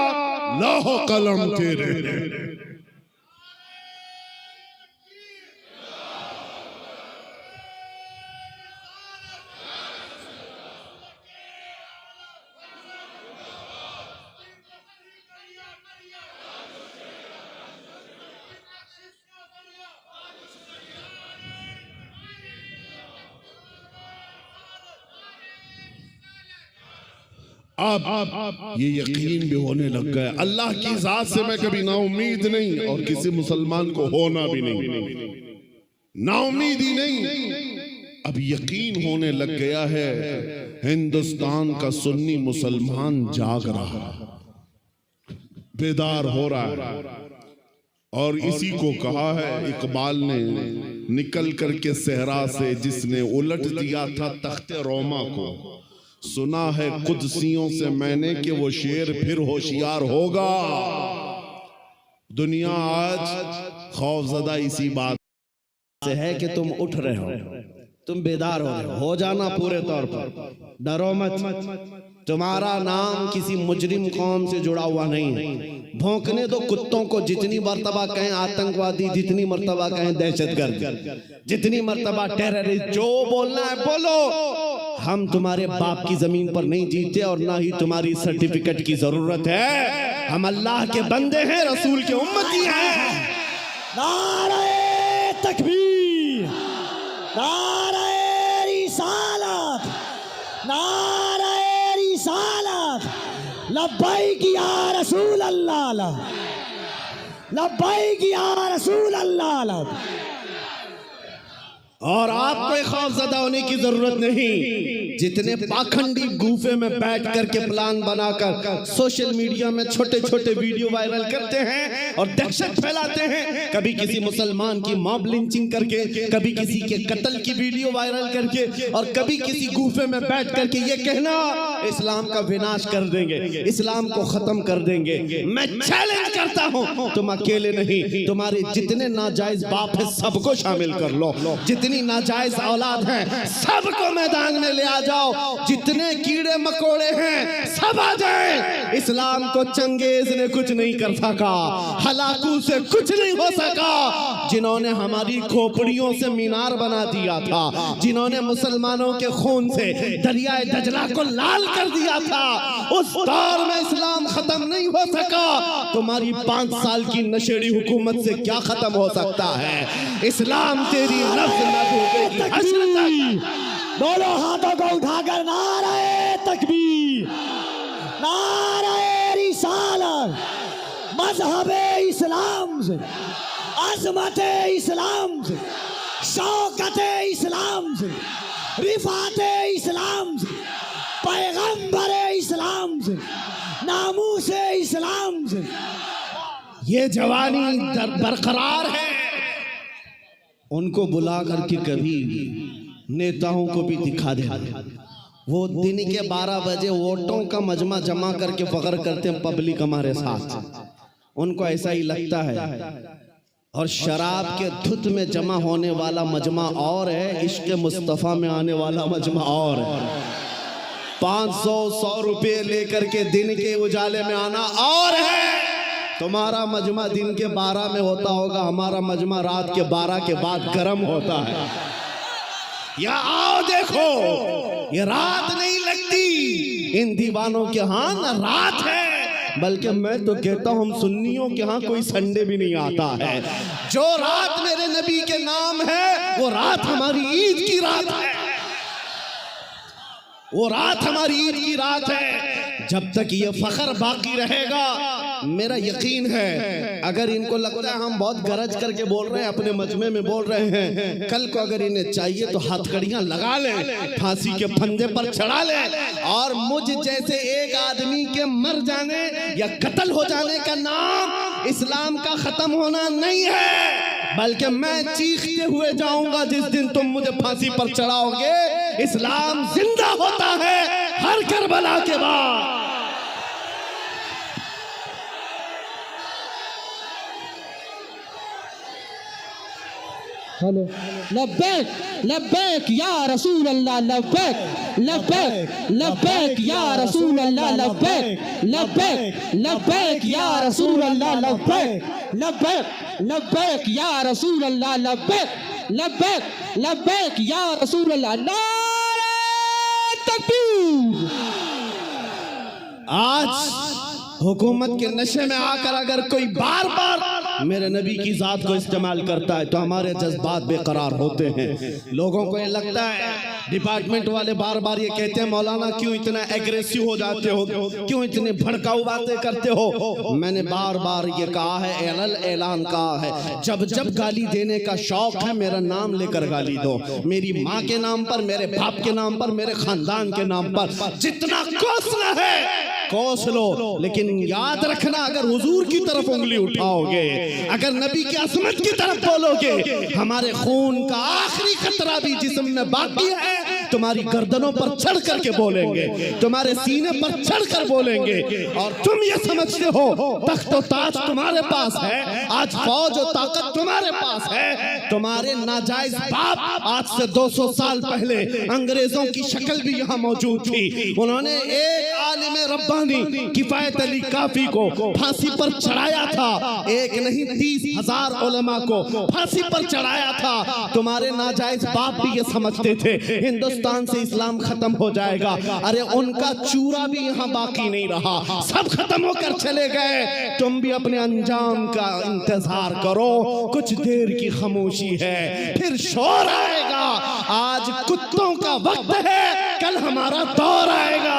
لوح قلم تیرے ہیں. اب یہ یقین بھی ہونے لگ گیا, اللہ کی ذات سے میں کبھی نا امید نہیں, اور کسی مسلمان کو ہونا بھی نہیں, نا امیدی نہیں. اب یقین ہونے لگ گیا ہے ہندوستان کا سنی مسلمان جاگ رہا, بیدار ہو رہا ہے. اور اسی کو کہا ہے اقبال نے, نکل کر کے صحرا سے جس نے الٹ دیا تھا تخت روما کو, سنا ہے قدسیوں سے میں نے کہ وہ شیر پھر ہوشیار ہوگا. دنیا آج خوف زدہ اسی بات سے ہے کہ تم اٹھ رہے ہو, تم بیدار ہو جانا پورے طور پر, ڈرو مت. تمہارا نام کسی مجرم قوم سے جڑا ہوا نہیں. بھونکنے دو کتوں کو, جتنی مرتبہ کہیں آتنکوادی, جتنی مرتبہ کہیں دہشت گرد, جتنی مرتبہ ٹیررسٹ, جو بولنا ہے بولو. ہم تمہارے باپ کی زمین پر نہیں جیتے اور نہ ہی تمہاری سرٹیفکیٹ کی ضرورت ہے. ہم اللہ کے بندے ہیں, رسول کے امتی ہیں. نعرہ تکبیر, نعرہ رسالت, نعرہ رسالت, لبیک یا رسول اللہ, لبیک یا رسول اللہ. اور آپ کو خوف زدہ ہونے کی ضرورت نہیں. جتنے پاکھنڈی گوفے میں بیٹھ کر کے پلان بنا کر سوشل میڈیا میں چھوٹے چھوٹے ویڈیو وائرل کرتے ہیں اور دہشت پھیلاتے ہیں, کبھی کسی مسلمان کی موب لنچنگ کر کے, کبھی کسی کے قتل کی ویڈیو وائرل کر کے, اور کبھی کسی گوفے میں بیٹھ کر کے یہ کہنا اسلام کا وناش کر دیں گے, اسلام کو ختم کر دیں گے. میں چیلنج کرتا ہوں, تم اکیلے نہیں, تمہارے جتنے ناجائز باپ ہیں سب کو شامل کر لو, جتنی ناجائز اولاد ہیں سب کو میدان میں لے آ جاؤ, جتنے کیڑے مکوڑے ہیں سب آ جائیں. اسلام کو چنگیز نے کچھ نہیں کر سکا, ہلاکو سے کچھ نہیں ہو سکا. جنہوں نے ہماری کھوپڑیوں سے مینار بنا دیا تھا, جنہوں نے مسلمانوں کے خون سے دریائے دجلہ کو لال کر دیا تھا, اس دور میں اسلام ختم نہیں ہو سکا. تمہاری 5 سال کی نشیڑی حکومت سے کیا ختم ہو سکتا ہے؟ اسلام تیری نفس نہ ڈوبے گی حشر تک. دونوں ہاتھوں کو اٹھا کر نعرہ تکبیر, نعرہ رسالت, مذہب اسلام سے, عظمت اسلام سے, شوکت اسلام سے, رفعت اسلام سے, پیغمبر اسلام سے, ناموس اسلام سے. یہ جوانی برقرار ہے. ان کو بلا کر کے کبھی نیتاؤں کو بھی دکھا دے. وہ دن کے 12 بجے ووٹوں کا مجمع جمع کر کے فخر کرتے ہیں پبلک ہمارے ساتھ, ان کو ایسا ہی لگتا ہے. اور شراب کے دھت میں جمع ہونے والا مجمع اور ہے, عشق مصطفیٰ میں آنے والا مجمع اور ہے. 500 روپے لے کر کے دن کے اجالے میں آنا اور ہے. تمہارا مجمع دن کے 12 میں ہوتا ہوگا, ہمارا مجمع رات کے 12 کے بعد گرم ہوتا ہے. یا آؤ دیکھو, یہ رات نہیں لگتی ان دیوانوں کے ہاں, نہ رات ہے. بلکہ میں تو کہتا ہوں ہم سنیوں کے ہاں کوئی سنڈے بھی نہیں آتا ہے. جو رات میرے نبی کے نام ہے وہ رات ہماری عید کی رات ہے, وہ رات ہماری عید کی رات ہے. جب تک یہ فخر باقی رہے گا, میرا یقین ہے اگر ان کو لگتا ہے ہم بہت گرج کر کے بول رہے ہیں, اپنے مجمع میں بول رہے ہیں, کل کو اگر انہیں چاہیے تو ہتھ کڑیاں لگا لیں, پھانسی کے پھندے پر چڑھا لیں, اور مجھ جیسے ایک آدمی کے مر جانے یا قتل ہو جانے کا نام اسلام کا ختم ہونا نہیں ہے, بلکہ میں چیختے ہوئے جاؤں گا جس دن تم مجھے پھانسی پر چڑھاؤ گے. اسلام زندہ ہوتا ہے ہر کربلا کے بعد. لبیک لبیک یا رسول اللہ, لبیک لبیک لبیک یا رسول اللہ, لبیک لبیک لبیک یا رسول اللہ, لبیک لبیک لبیک یا رسول اللہ, لبیک لبیک لبیک یا رسول اللہ. نعرہ تکبیر. آج حکومت کے نشے میں آ کر اگر کوئی بار بار میرے نبی کی ذات کو استعمال کرتا ہے تو ہمارے جذبات بے قرار ہوتے ہیں. لوگوں کو یہ لگتا ہے, ڈپارٹمنٹ والے بار بار یہ کہتے ہیں مولانا کیوں اتنا ایگریسیو ہو جاتے ہو, کیوں اتنے بھڑکاؤ باتیں کرتے ہو. میں نے بار بار یہ کہا ہے, اعلان کہا ہے, جب جب گالی دینے کا شوق ہے میرا نام لے کر گالی دو, میری ماں کے نام پر, میرے باپ کے نام پر, میرے خاندان کے نام پر, جتنا کوسنا ہے کوس لو. لیکن یاد رکھنا اگر حضور کی طرف انگلی اٹھاؤ گے, اگر نبی کی عظمت کی طرف بولو گے, ہمارے خون کا آخری قطرہ بھی جسم میں باقی ہے, تمہاری گردنوں پر چڑھ کر کے بولیں گے, تمہارے سینے پر چڑھ کر بولیں گے. اور تم یہ سمجھتے ہو تخت و تاج تمہارے پاس ہے, آج فوج و طاقت تمہارے پاس ہے. تمہارے ناجائز باپ آج سے 200 سال پہلے انگریزوں کی شکل بھی یہاں موجود تھی. انہوں نے ایک عالم ربانی کفایت علی کافی کو پھانسی پر چڑھایا تھا, ایک نہیں 30,000 علماء کو پھانسی پر چڑھایا تھا. تمہارے ناجائز باپ بھی یہ سمجھتے تھے ہندوستان سے اسلام ختم ہو جائے گا. ارے ان کا چورا بھی یہاں باقی نہیں رہا, سب ختم ہو کر چلے گئے. تم بھی اپنے انجام کا انتظار کرو, کچھ دیر کی خاموشی ہے پھر شور آئے گا. آج کتوں کا وقت ہے, کل ہمارا دور آئے گا.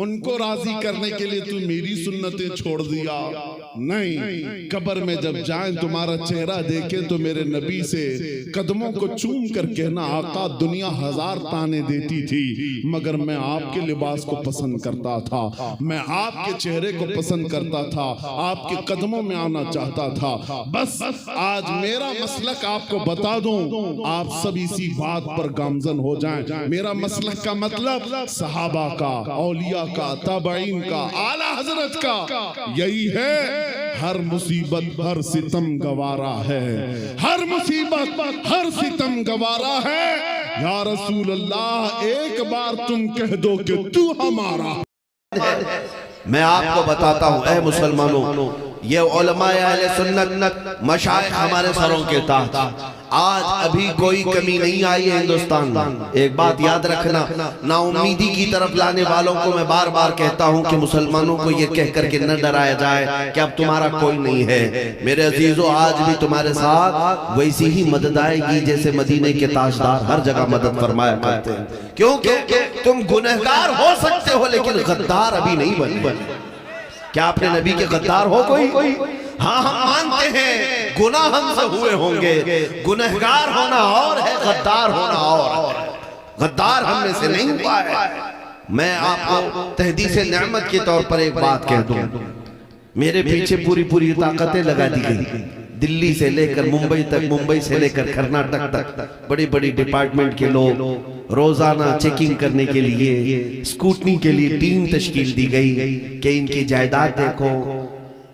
ان کو راضی کرنے کے لیے تو میری سنتیں چھوڑ دیا؟ نہیں، قبر میں جب جائیں تمہارا چہرہ دیکھیں تو میرے نبی سے قدموں کو چوم کر کہنا آقا دنیا 1000 تانے دیتی تھی مگر میں آپ کے لباس کو پسند کرتا تھا، میں آپ کے چہرے کو پسند کرتا تھا، آپ کے قدموں میں آنا چاہتا تھا۔ بس آج میرا مسلک آپ کو بتا دوں، آپ سب اسی بات پر گامزن ہو جائیں۔ میرا مسلک کا مطلب صحابہ کا، اولیاء کا، تابعین کا، اعلیٰ حضرت کا یہی ہے، ہر مصیبت ہر ستم گوارا ہے، ہر مصیبت ہر ستم گوارا ہے۔ یا رسول اللہ ایک بار تم کہہ دو کہ تو ہمارا۔ میں آپ کو بتاتا ہوں اے مسلمانوں، یہ علماء اہل سنت مشائخ ہمارے سروں کے تحت، آج ابھی کوئی کمی نہیں آئی ہے ہندوستان میں۔ ایک بات یاد رکھنا، نا امیدی کی طرف لانے والوں کو میں بار بار کہتا ہوں کہ مسلمانوں کو یہ کہہ کر کے نہ ڈرایا جائے کہ اب تمہارا کوئی نہیں ہے۔ میرے عزیزو آج بھی تمہارے ساتھ ویسی ہی مدد آئے گی جیسے مدینے کے تاجدار ہر جگہ مدد فرمایا کرتے ہیں، کیونکہ تم گنہگار ہو سکتے ہو لیکن غدار ابھی نہیں بنے۔ کیا اپنے نبی کے غدار ہو کوئی؟ ہاں ہم مانتے ہیں گناہ ہم سے ہوئے ہوں گے، گنہگار ہونا اور ہے، غدار ہونا اور ہے۔ غدار ہم میں سے نہیں ہوا ہے۔ میں آپ کو تحدیث نعمت کے طور پر ایک بات کہہ دوں، میرے پیچھے پوری طاقتیں لگا دی گئی، دلی سے لے کر ممبئی تک، ممبئی سے لے کر کرناٹک تک، بڑی ڈپارٹمنٹ کے لوگ روزانہ چیکنگ کرنے کے لیے، اسکوٹنی کے لیے ٹیم تشکیل دی گئی کہ ان کی جائیداد دیکھو،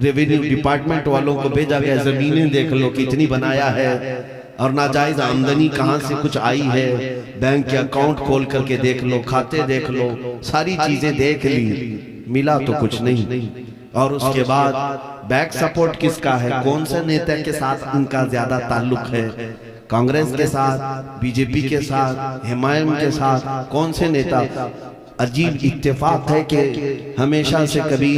ریونیو ڈپارٹمنٹ والوں کو بھیجا گیا زمینیں دیکھ لو کتنی بنایا ہے اور ناجائز آمدنی کہاں سے کچھ آئی ہے، بینک کے اکاؤنٹ کھول کر کے دیکھ لو، کھاتے دیکھ لو، ساری چیزیں دیکھ لی، ملا تو کچھ نہیں۔ اور اس کے بعد بیک سپورٹ کس کا ہے، کون سے نیتا کے ساتھ ان کا زیادہ تعلق ہے، کانگریس کے ساتھ، بی جے پی کے ساتھ، حمایت کے ساتھ، کون سے نیتا؟ عجیب اتفاق ہے کہ ہمیشہ سے کبھی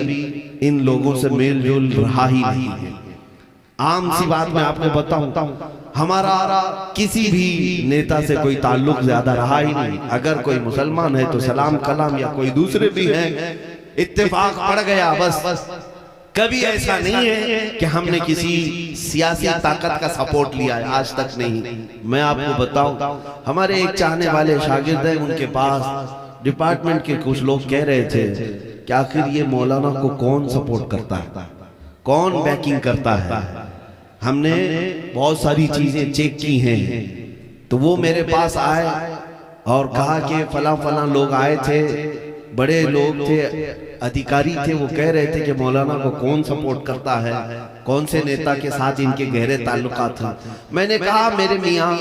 ان لوگوں سے میل جول رہا ہی نہیں ہے۔ عام سی بات میں آپ کو بتاؤں، ہمارا کسی بھی نیتا سے کوئی تعلق زیادہ رہا ہی نہیں۔ اگر کوئی مسلمان ہے تو سلام کلام، یا کوئی دوسرے بھی ہیں اتفاق پڑ گیا بس۔ کبھی ایسا نہیں ہے کہ ہم نے کسی سیاسی طاقت کا سپورٹ لیا ہے، آج تک نہیں۔ میں آپ کو بتاؤں، ہمارے ایک چاہنے والے شاگرد ہیں، ان کے پاس ڈپارٹمنٹ کے کچھ لوگ کہہ رہے تھے کہ آخر یہ مولانا کو کون سپورٹ کرتا ہے، کون بیکنگ کرتا ہے۔ ہم نے بہت ساری چیزیں چیک کی ہیں، تو وہ میرے پاس آئے اور کہا کہ فلاں لوگ آئے تھے، بڑے لوگ تھے، ادھیکاری تھے، وہ کہہ رہے تھے کہ مولانا کو کون سپورٹ کرتا ہے، کون سے نیتا کے ساتھ ان کے گہرے تعلقات ہیں۔ میں نے کہا میرے میاں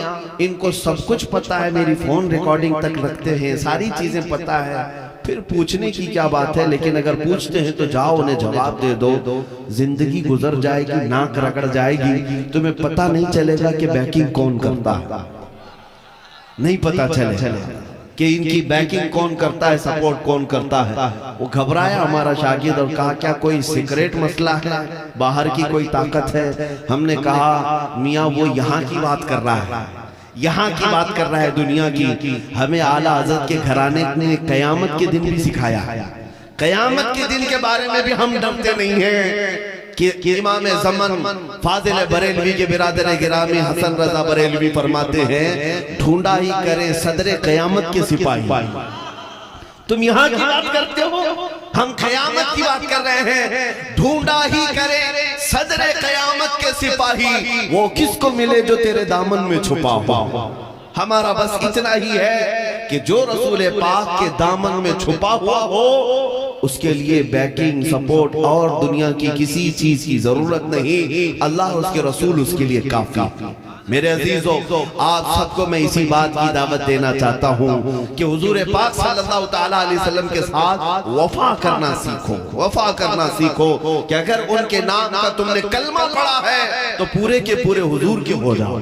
ان کو سب کچھ پتا ہے، میری فون ریکارڈنگ تک رکھتے ہیں، ساری چیزیں پتا ہے، پھر پوچھنے کی کیا بات ہے، لیکن اگر پوچھتے ہیں تو جاؤ انہیں جواب دے دو، زندگی گزر جائے گی، ناک رگڑ جائے گی، تمہیں پتہ نہیں چلے گا کہ بیکنگ کون کرتا ہے، نہیں پتہ چلے کہ ان کی بیکنگ کون کرتا ہے، سپورٹ کون کرتا ہے۔ وہ گھبرایا ہمارا شاگرد اور کہا کیا کوئی سیکریٹ مسئلہ ہے، باہر کی کوئی طاقت ہے؟ ہم نے کہا میاں وہ یہاں کی بات کر رہا ہے، یہاں کی بات کر رہا ہے، دنیا کی۔ ہمیں اعلیٰ حضرت کے گھرانے نے قیامت کے دن بھی سکھایا، قیامت کے دن کے بارے میں بھی ہم ڈرتے نہیں ہیں کہ امام زمن فاضل بریلوی کے برادر گرامی حسن رضا بریلوی فرماتے ہیں ڈھونڈا ہی کرے صدر قیامت کے سپاہی۔ تم یہاں کی بات کرتے ہو، ہم قیامت کی بات کر رہے ہیں۔ ڈھونڈا ہی کرے صدر قیامت کے سپاہی، وہ کس کو ملے جو تیرے دامن میں چھپا ہوا۔ ہمارا بس اتنا ہی ہے کہ جو رسول پاک کے دامن میں چھپا ہوا ہو، اس کے لیے بیکنگ، سپورٹ اور دنیا کی کسی چیز کی ضرورت نہیں، اللہ اور اس کے رسول اس کے لیے کافی۔ میرے عزیزو، آپ سب کو میں اسی بات کی دعوت دینا چاہتا ہوں کہ حضور پاک صلی اللہ تعالیٰ علیہ وسلم کے ساتھ وفا کرنا سیکھو، وفا کرنا سیکھو کہ اگر ان کے نام کا تم نے کلمہ پڑھا ہے تو پورے کے پورے حضور کے ہو جاؤ،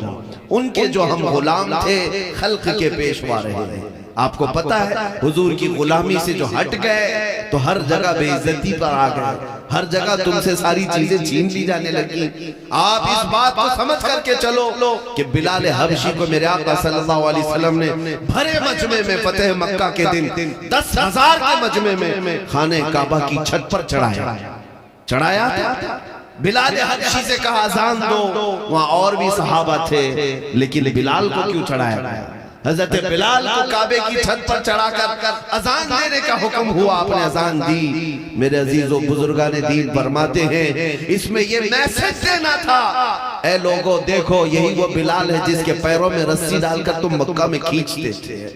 ان کے جو ہم غلام تھے، خلق کے پیشوا رہے ہیں۔ آپ کو پتا ہے حضور کی غلامی سے جو ہٹ گئے تو ہر جگہ بے عزتی پر آ گئے، ہر جگہ تم سے ساری چیزیں چھین لی جانے لگی۔ آپ اس بات کو سمجھ کر کے چلو کہ بلال حبشی کو میرے آقا صلی اللہ علیہ وسلم نے بھرے مجمع میں فتح مکہ کے دن 10,000 کے مجمع میں خانہ کعبہ کی چھت پر چڑھایا تھا۔ بلال حبشی سے کہا اذان دو، وہاں اور بھی صحابہ تھے، لیکن بلال کو کیوں چڑھایا گیا؟ حضرت بلال کو کعبے کی چھت پر چڑھا کر اذان دینے کا حکم ہوا، آپ نے اذان دی۔ میرے عزیزو بزرگان دین فرماتے ہیں اس میں یہ میسج دینا تھا، اے لوگوں دیکھو یہی وہ بلال ہے جس کے پیروں میں رسی ڈال کر تم مکہ میں کھینچتے تھے،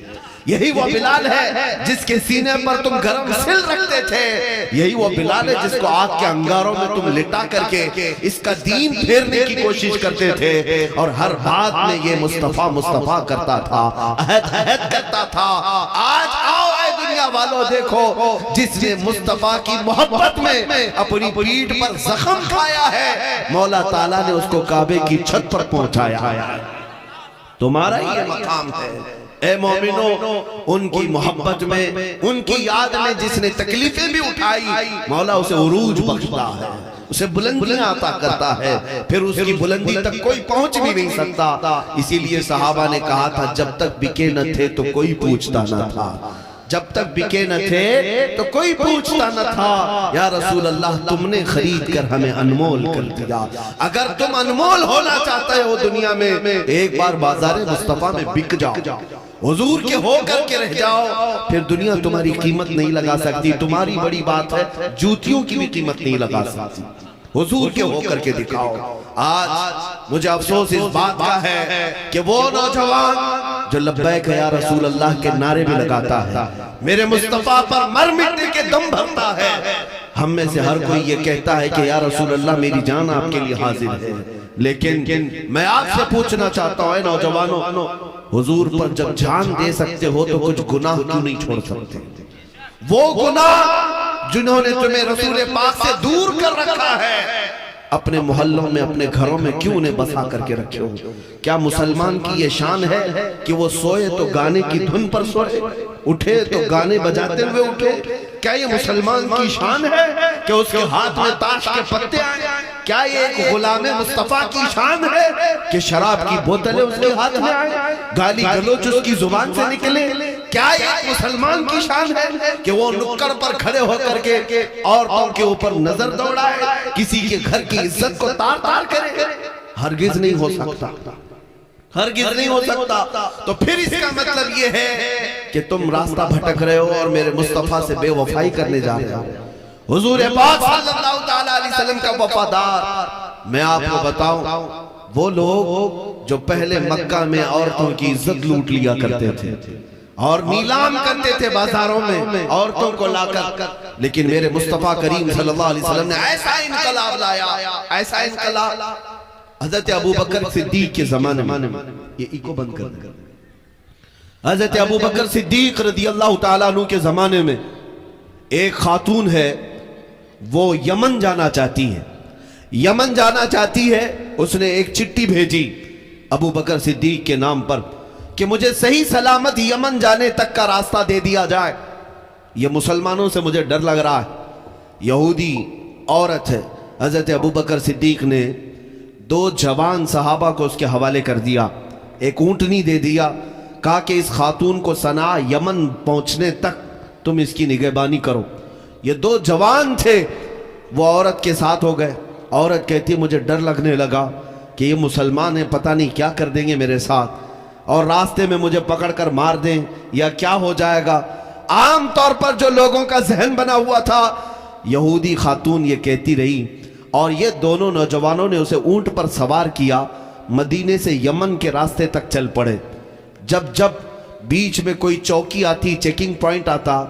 یہی وہ بلال ہے جس کے سینے پر تم گرم سل رکھتے تھے، یہی وہ بلال ہے جس کو آگ کے انگاروں میں تم لٹا کر کے اس کا دین پھیرنے کی کوشش کرتے تھے، اور ہر بات میں یہ مصطفیٰ مصطفیٰ کرتا تھا، عہد کرتا تھا۔ آج آؤ اے دنیا والوں دیکھو جس نے مصطفیٰ کی محبت میں اپنی پیٹھ پر زخم کھایا ہے، مولا تعالیٰ نے اس کو کعبے کی چھت پر پہنچایا۔ تمہارا یہ مقام ہے اے مومنو، ان کی محبت میں، ان کی یاد میں جس نے تکلیفیں بھی اٹھائی، مولا اسے عروج بخشتا ہے، اسے بلندیاں عطا کرتا ہے، پھر اس کی بلندی تک کوئی پہنچ بھی نہیں سکتا۔ اسی لیے صحابہ نے کہا تھا جب تک بکے نہ تھے تو کوئی پوچھتا نہ تھا، جب تک بکے نہ تھے تو کوئی پوچھتا نہ تھا۔ یا رسول اللہ تم نے خرید کر ہمیں انمول کر دیا، اگر تم انمول ہونا چاہتے ہو دنیا میں ایک بار بازار مصطفیٰ میں بک جاؤ، حضور کے ہو کر کے رہ جاؤ، پھر دنیا تمہاری قیمت نہیں لگا سکتی۔ تمہاری بڑی بات ہے جوتیوں کی بھی قیمت نہیں لگا سکتی، حضور کے ہو کر کے دکھاؤ۔ آج مجھے افسوس اس بات کا ہے کہ وہ نوجوان جو لبیک یا رسول اللہ کے نعرے بھی لگاتا ہے، میرے مصطفیٰ پر مر مٹنے کے دم بھرتا ہے، ہم میں سے ہر کوئی یہ کہتا ہے کہ یا رسول اللہ میری جان آپ کے لیے حاضر ہے، لیکن میں آپ سے پوچھنا چاہتا ہوں اے نوجوانوں، حضور پر جب جان دے سکتے ہو تو کچھ گناہ کیوں نہیں چھوڑ سکتے؟ وہ گناہ جنہوں نے تمہیں رسول پاک سے دور کر رکھا ہے، اپنے محلوں میں اپنے گھروں میں کیوں نے بسا کر کے رکھے ہو؟ کیا مسلمان کی یہ شان ہے کہ وہ سوئے تو گانے کی دھن پر سوئے، اٹھے تو گانے بجاتے ہوئے اٹھے؟ کیا یہ مسلمان کی شان ہے کہ اس کے ہاتھ میں تاش کے پتے آئے؟ کیا یہ ایک غلام مصطفیٰ کی شان ہے کہ شراب کی بوتلیں اس کے ہاتھ میں آئے، گالی گلوچ اس کی زبان سے نکلے؟ کیا یہ ایک مسلمان کی شان ہے کہ وہ نکڑ پر کھڑے ہو کر کے عورتوں کے اوپر نظر دوڑائے، کسی کے گھر کی عزت کو تار تار کرے؟ ہرگز نہیں ہو سکتا، ہرگز نہیں ہو سکتا۔ تو پھر اس کا مطلب یہ ہے کہ تم راستہ بھٹک رہے ہو اور میرے مصطفیٰ سے بے وفائی کرنے جا رہے ہو۔ حضور پاک صلی اللہ تعالیٰ علیہ وسلم کا وفادار، میں آپ کو بتاؤں وہ لوگ جو پہلے مکہ میں عورتوں کی عزت لوٹ لیا کرتے تھے اور نیلام کرتے تھے بازاروں میں عورتوں کو لا کر، لیکن میرے مصطفیٰ کریم صلی اللہ علیہ وسلم نے ایسا انقلاب لایا، ایسا انقلاب۔ حضرت ابوبکر صدیق کے زمانے میں، یہ ایکو بند کر دیں، حضرت ابوبکر صدیق رضی اللہ تعالیٰ عنہ کے زمانے میں ایک خاتون ہے، وہ یمن جانا چاہتی ہے، یمن جانا چاہتی ہے۔ اس نے ایک چٹھی بھیجی ابوبکر صدیق کے نام پر کہ مجھے صحیح سلامت یمن جانے تک کا راستہ دے دیا جائے، یہ مسلمانوں سے مجھے ڈر لگ رہا ہے۔ یہودی عورت ہے، حضرت ابوبکر صدیق نے 2 جوان صحابہ کو اس کے حوالے کر دیا، ایک اونٹنی دے دیا، کہا کہ اس خاتون کو صنعا یمن پہنچنے تک تم اس کی نگہبانی کرو۔ یہ 2 جوان تھے، وہ عورت کے ساتھ ہو گئے۔ عورت کہتی مجھے ڈر لگنے لگا کہ یہ مسلمان ہیں، پتہ نہیں کیا کر دیں گے میرے ساتھ، اور راستے میں مجھے پکڑ کر مار دیں یا کیا ہو جائے گا۔ عام طور پر جو لوگوں کا ذہن بنا ہوا تھا، یہودی خاتون یہ کہتی رہی، اور یہ دونوں نوجوانوں نے اسے اونٹ پر سوار کیا، مدینے سے یمن کے راستے تک چل پڑے۔ جب بیچ میں کوئی چوکی آتی، چیکنگ پوائنٹ آتا،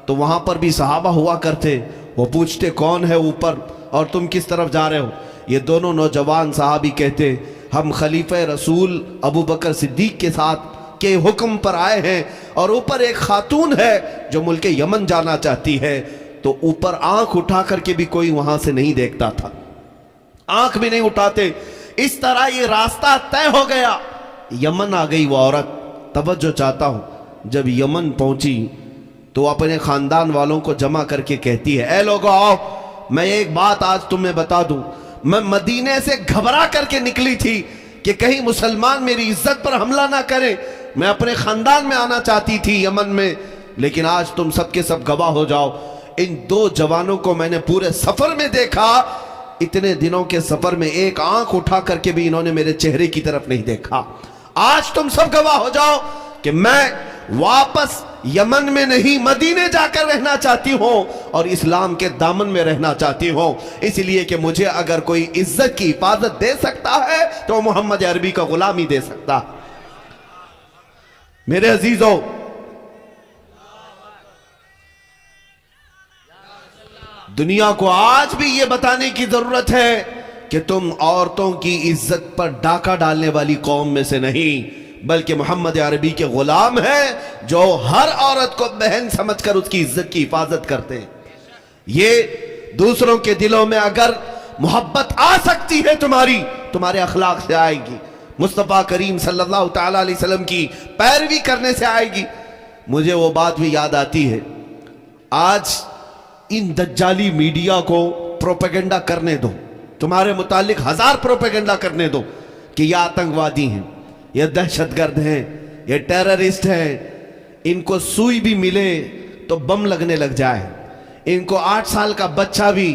تو وہاں پر بھی صحابہ ہوا کرتے، وہ پوچھتے کون ہے اوپر اور تم کس طرف جا رہے ہو؟ یہ دونوں نوجوان صحابی کہتے ہم خلیفہ رسول ابوبکر صدیق کے ساتھ کے حکم پر آئے ہیں، اور اوپر ایک خاتون ہے جو ملک یمن جانا چاہتی ہے۔ تو اوپر آنکھ اٹھا کر کے بھی کوئی وہاں سے نہیں دیکھتا تھا، آنکھ بھی نہیں اٹھاتے۔ اس طرح یہ راستہ طے ہو گیا، یمن آ گئی وہ عورت۔ توجہ چاہتا ہوں، جب یمن پہنچی تو اپنے خاندان والوں کو جمع کر کے کہتی ہے اے لوگو آؤ میں ایک بات آج تمہیں بتا دوں، میں مدینے سے گھبرا کر کے نکلی تھی کہ کہیں مسلمان میری عزت پر حملہ نہ کریں، میں اپنے خاندان میں آنا چاہتی تھی یمن میں، لیکن آج تم سب کے سب گواہ ہو جاؤ، ان دو جوانوں کو میں نے پورے سفر میں دیکھا، اتنے دنوں کے سفر میں ایک آنکھ اٹھا کر کے بھی انہوں نے میرے چہرے کی طرف نہیں دیکھا، آج تم سب گواہ ہو جاؤ کہ میں واپس یمن میں نہیں مدینے جا کر رہنا چاہتی ہوں اور اسلام کے دامن میں رہنا چاہتی ہوں، اس لیے کہ مجھے اگر کوئی عزت کی حفاظت دے سکتا ہے تو محمد عربی کا غلام ہی دے سکتا۔ میرے عزیزوں، دنیا کو آج بھی یہ بتانے کی ضرورت ہے کہ تم عورتوں کی عزت پر ڈاکہ ڈالنے والی قوم میں سے نہیں بلکہ محمد عربی کے غلام ہیں جو ہر عورت کو بہن سمجھ کر اس کی عزت کی حفاظت کرتے ہیں۔ یہ دوسروں کے دلوں میں اگر محبت آ سکتی ہے تمہارے اخلاق سے آئے گی، مصطفیٰ کریم صلی اللہ تعالیٰ علیہ وسلم کی پیروی کرنے سے آئے گی۔ مجھے وہ بات بھی یاد آتی ہے، آج ان دجالی میڈیا کو پروپیگنڈا کرنے دو، تمہارے متعلق ہزار پروپیگنڈا کرنے دو کہ یہ آتنکوادی ہیں، یہ دہشت گرد ہیں، یہ ٹیررسٹ ہیں، ان کو سوئی بھی ملے تو بم لگنے لگ جائے، ان کو 8 سال کا بچہ بھی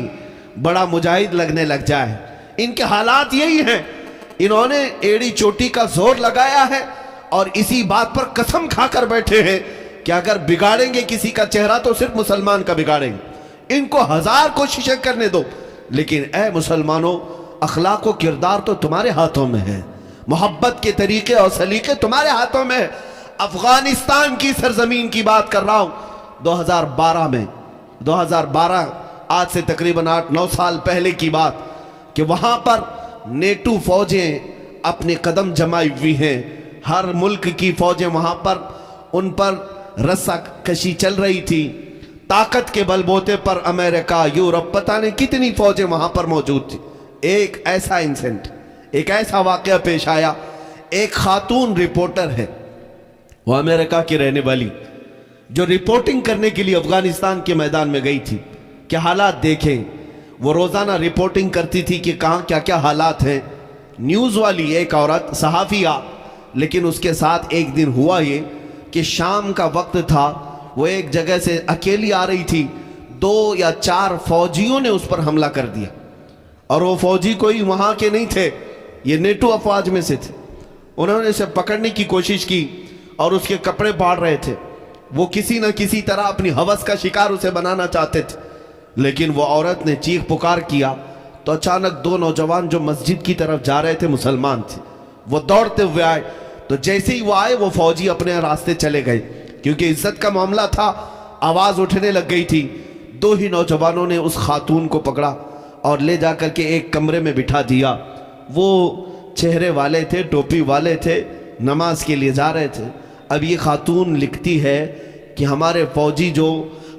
بڑا مجاہد لگنے لگ جائے، ان کے حالات یہی ہیں۔ انہوں نے ایڑی چوٹی کا زور لگایا ہے اور اسی بات پر قسم کھا کر بیٹھے ہیں کہ اگر بگاڑیں گے کسی کا چہرہ تو صرف مسلمان کا بگاڑیں گے، ان کو ہزار کوششیں کرنے دو، لیکن اے مسلمانوں اخلاق و کردار تو تمہارے ہاتھوں میں ہے، محبت کے طریقے اور سلیقے تمہارے ہاتھوں میں ہے۔ افغانستان کی سرزمین کی بات کر رہا ہوں، 2012 آج سے تقریباً 8-9 سال پہلے کی بات کہ وہاں پر نیٹو فوجیں اپنے قدم جمائی ہوئی ہیں، ہر ملک کی فوجیں وہاں پر ان پر رسہ کشی چل رہی تھی، طاقت کے بل بوتے پر امریکہ، یورپ، پتہ نہیں کتنی فوجیں وہاں پر موجود تھی۔ ایک ایسا انسیڈنٹ، ایک ایسا واقعہ پیش آیا، ایک خاتون رپورٹر ہے، وہ امریکہ کی رہنے والی، جو رپورٹنگ کرنے کے لیے افغانستان کے میدان میں گئی تھی کہ حالات دیکھیں، وہ روزانہ رپورٹنگ کرتی تھی کہ کہاں کیا کیا حالات ہیں۔ نیوز والی ایک عورت صحافیہ، لیکن اس کے ساتھ ایک دن ہوا یہ کہ شام کا وقت تھا، وہ ایک جگہ سے اکیلی آ رہی تھی، 2 یا 4 فوجیوں نے اس پر حملہ کر دیا، اور وہ فوجی کوئی وہاں کے نہیں تھے، یہ نیٹو افواج میں سے تھے۔ انہوں نے اسے پکڑنے کی کوشش کی اور اس کے کپڑے پاڑ رہے تھے، وہ کسی نہ کسی طرح اپنی ہوس کا شکار اسے بنانا چاہتے تھے، لیکن وہ عورت نے چیخ پکار کیا تو اچانک 2 نوجوان جو مسجد کی طرف جا رہے تھے، مسلمان تھے، وہ دوڑتے ہوئے آئے، تو جیسے ہی وہ آئے وہ فوجی اپنے راستے چلے گئے، کیونکہ عزت کا معاملہ تھا، آواز اٹھنے لگ گئی تھی۔ 2 ہی نوجوانوں نے اس خاتون کو پکڑا اور لے جا کر کے ایک کمرے میں بٹھا دیا۔ وہ چہرے والے تھے، ٹوپی والے تھے، نماز کے لیے جا رہے تھے۔ اب یہ خاتون لکھتی ہے کہ ہمارے فوجی جو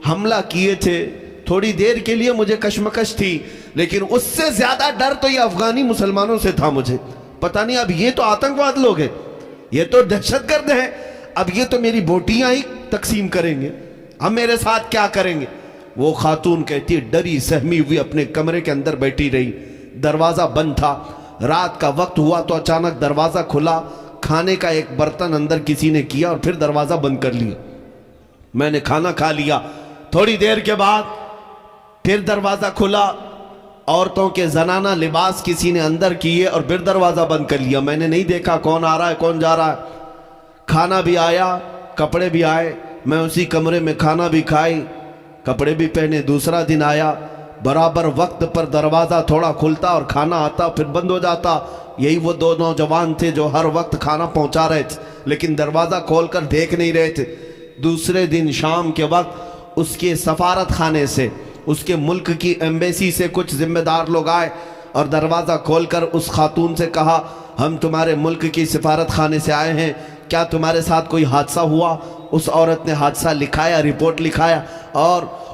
حملہ کیے تھے، تھوڑی دیر کے لیے مجھے کشمکش تھی، لیکن اس سے زیادہ ڈر تو یہ افغانی مسلمانوں سے تھا مجھے، پتہ نہیں اب یہ تو آتنکواد لوگ ہیں، یہ تو دہشت گرد ہیں، اب یہ تو میری بوٹیاں ہی تقسیم کریں گے، ہم میرے ساتھ کیا کریں گے۔ وہ خاتون کہتی ڈری سہمی ہوئی اپنے کمرے کے اندر بیٹھی رہی، دروازہ بند تھا، رات کا وقت ہوا تو اچانک دروازہ کھلا، کھانے کا ایک برتن اندر کسی نے کیا اور پھر دروازہ بند کر لیا۔ میں نے کھانا کھا لیا، تھوڑی دیر کے بعد پھر دروازہ کھلا، عورتوں کے زنانہ لباس کسی نے اندر کیے اور پھر دروازہ بند کر لیا۔ میں نے نہیں دیکھا کون آ رہا ہے کون جا رہا ہے، کھانا بھی آیا، کپڑے بھی آئے، میں اسی کمرے میں کھانا بھی کھائی، کپڑے بھی پہنے۔ دوسرا دن آیا، برابر وقت پر دروازہ تھوڑا کھلتا اور کھانا آتا پھر بند ہو جاتا۔ یہی وہ 2 نوجوان تھے جو ہر وقت کھانا پہنچا رہے تھے لیکن دروازہ کھول کر دیکھ نہیں رہے تھے۔ دوسرے دن شام کے وقت اس کے سفارت خانے سے، اس کے ملک کی ایمبیسی سے کچھ ذمہ دار لوگ آئے اور دروازہ کھول کر اس خاتون سے کہا ہم تمہارے ملک کی سفارت خانے سے آئے ہیں، کیا تمہارے ساتھ کوئی حادثہ ہوا؟ اس عورت نے حادثہ لکھایا، رپورٹ لکھایا، اور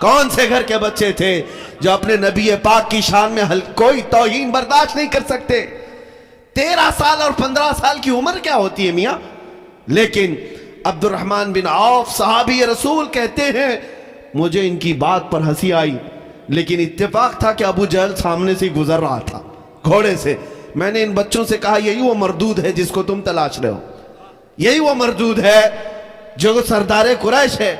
کون سے گھر کے بچے تھے جو اپنے نبی پاک کی شان میں کوئی توہین برداشت نہیں کر سکتے؟ 13 سال اور 15 سال کی عمر کیا ہوتی ہے میاں؟ لیکن عبد الرحمن بن عوف صحابی رسول کہتے ہیں مجھے ان کی بات پر ہنسی آئی، لیکن اتفاق تھا کہ ابو جہل سامنے سے گزر رہا تھا گھوڑے سے۔ میں نے ان بچوں سے کہا یہی وہ مردود ہے جس کو تم تلاش رہے ہو، یہی وہ مردود ہے جو سردار قریش ہے۔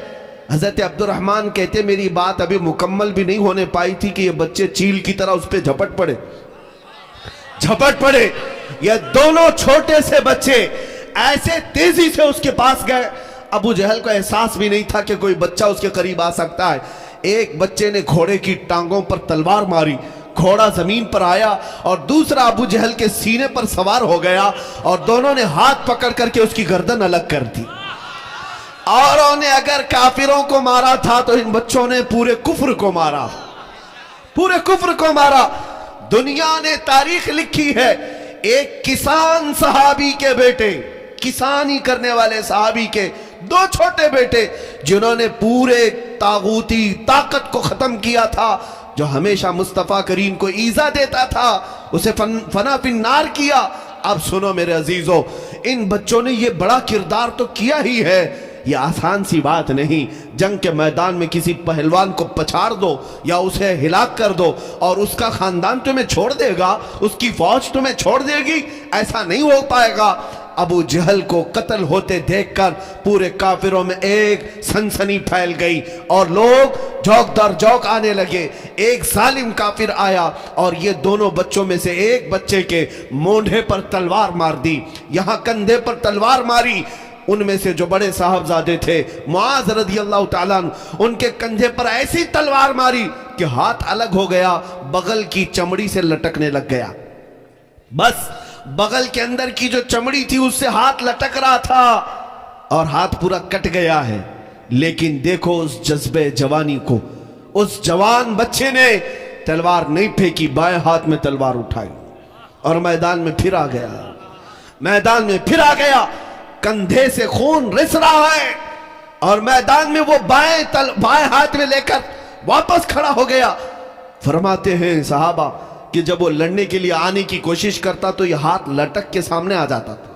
حضرت عبد الرحمن کہتے میری بات ابھی مکمل بھی نہیں ہونے پائی تھی کہ یہ بچے چیل کی طرح اس پہ جھپٹ پڑے۔ یہ دونوں چھوٹے سے بچے ایسے تیزی سے اس کے پاس گئے، ابو جہل کو احساس بھی نہیں تھا کہ کوئی بچہ اس کے قریب آ سکتا ہے۔ ایک بچے نے گھوڑے کی ٹانگوں پر تلوار ماری، گھوڑا زمین پر آیا اور دوسرا ابو جہل کے سینے پر سوار ہو گیا اور دونوں نے ہاتھ پکڑ کر کے اس کی گردن الگ کر دی۔ اوروں نے اگر کافروں کو مارا تھا تو ان بچوں نے پورے کفر کو مارا۔ دنیا نے تاریخ لکھی ہے ایک کسان صحابی کے بیٹے، کسانی کرنے والے صحابی کے 2 چھوٹے بیٹے جنہوں نے پورے طاغوتی طاقت کو ختم کیا تھا، جو ہمیشہ مصطفیٰ کریم کو ایذا دیتا تھا، اسے فنا فی النار کیا۔ اب سنو میرے عزیزو، ان بچوں نے یہ بڑا کردار تو کیا ہی ہے، یہ آسان سی بات نہیں۔ جنگ کے میدان میں کسی پہلوان کو پچھاڑ دو یا اسے ہلاک کر دو اور اس کا خاندان تمہیں چھوڑ دے گا، اس کی فوج تمہیں چھوڑ دے گی، ایسا نہیں ہو پائے گا۔ ابو جہل کو قتل ہوتے دیکھ کر پورے کافروں میں ایک سنسنی پھیل گئی اور لوگ جوک در جوک آنے لگے۔ ایک ظالم کافر آیا اور یہ دونوں بچوں میں سے ایک بچے کے مونڈھے پر تلوار مار دی، یہاں کندھے پر تلوار ماری۔ ان میں سے جو بڑے صاحبزادے تھے معاذ رضی اللہ تعالیٰ عنہ، ان کے کندھے پر ایسی تلوار ماری کہ ہاتھ الگ ہو گیا، بغل کی چمڑی سے لٹکنے لگ گیا۔ بس بغل کے اندر کی جو چمڑی تھی اس سے ہاتھ لٹک رہا تھا اور ہاتھ پورا کٹ گیا ہے۔ لیکن دیکھو اس جذبے جوانی کو، اس جوان بچے نے تلوار نہیں پھینکی، بائیں ہاتھ میں تلوار اٹھائی اور میدان میں پھر آ گیا۔ کندھے سے خون رس رہا ہے اور میدان میں وہ بائیں ہاتھ میں لے کر واپس کھڑا ہو گیا۔ فرماتے ہیں صحابہ کہ جب وہ لڑنے کے لیے آنے کی کوشش کرتا تو یہ ہاتھ لٹک کے سامنے آ جاتا تھا۔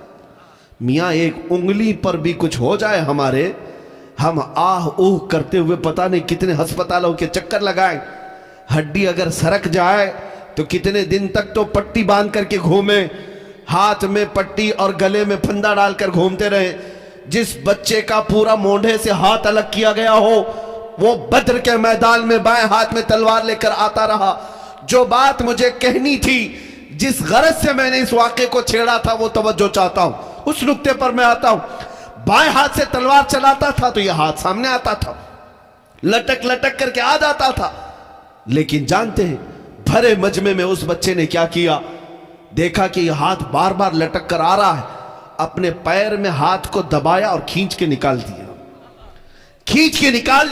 میاں ایک انگلی پر بھی کچھ ہو جائے ہمارے، ہم آہ اوہ کرتے ہوئے پتہ نہیں کتنے ہسپتالوں کے چکر لگائیں۔ ہڈی اگر سرک جائے تو کتنے دن تک تو پٹی باندھ کر کے گھومیں، ہاتھ میں پٹی اور گلے میں پھندا ڈال کر گھومتے رہے۔ جس بچے کا پورا مونڈھے سے ہاتھ الگ کیا گیا ہو وہ بدر کے میدان میں بائیں ہاتھ میں تلوار لے کر آتا رہا۔ جو بات مجھے کہنی تھی، جس غرض سے میں نے اس واقعے کو چھیڑا تھا، وہ توجہ چاہتا ہوں، اس نقطے پر میں آتا ہوں۔ بائیں ہاتھ سے تلوار چلاتا تھا تو یہ ہاتھ سامنے آتا تھا، لٹک لٹک کر کے آ جاتا تھا۔ لیکن جانتے ہیں بھرے مجمع میں اس بچے نے کیا کیا؟ دیکھا کہ یہ ہاتھ بار بار لٹک کر آ رہا ہے، اپنے پیر میں ہاتھ کو دبایا اور کھینچ کے نکال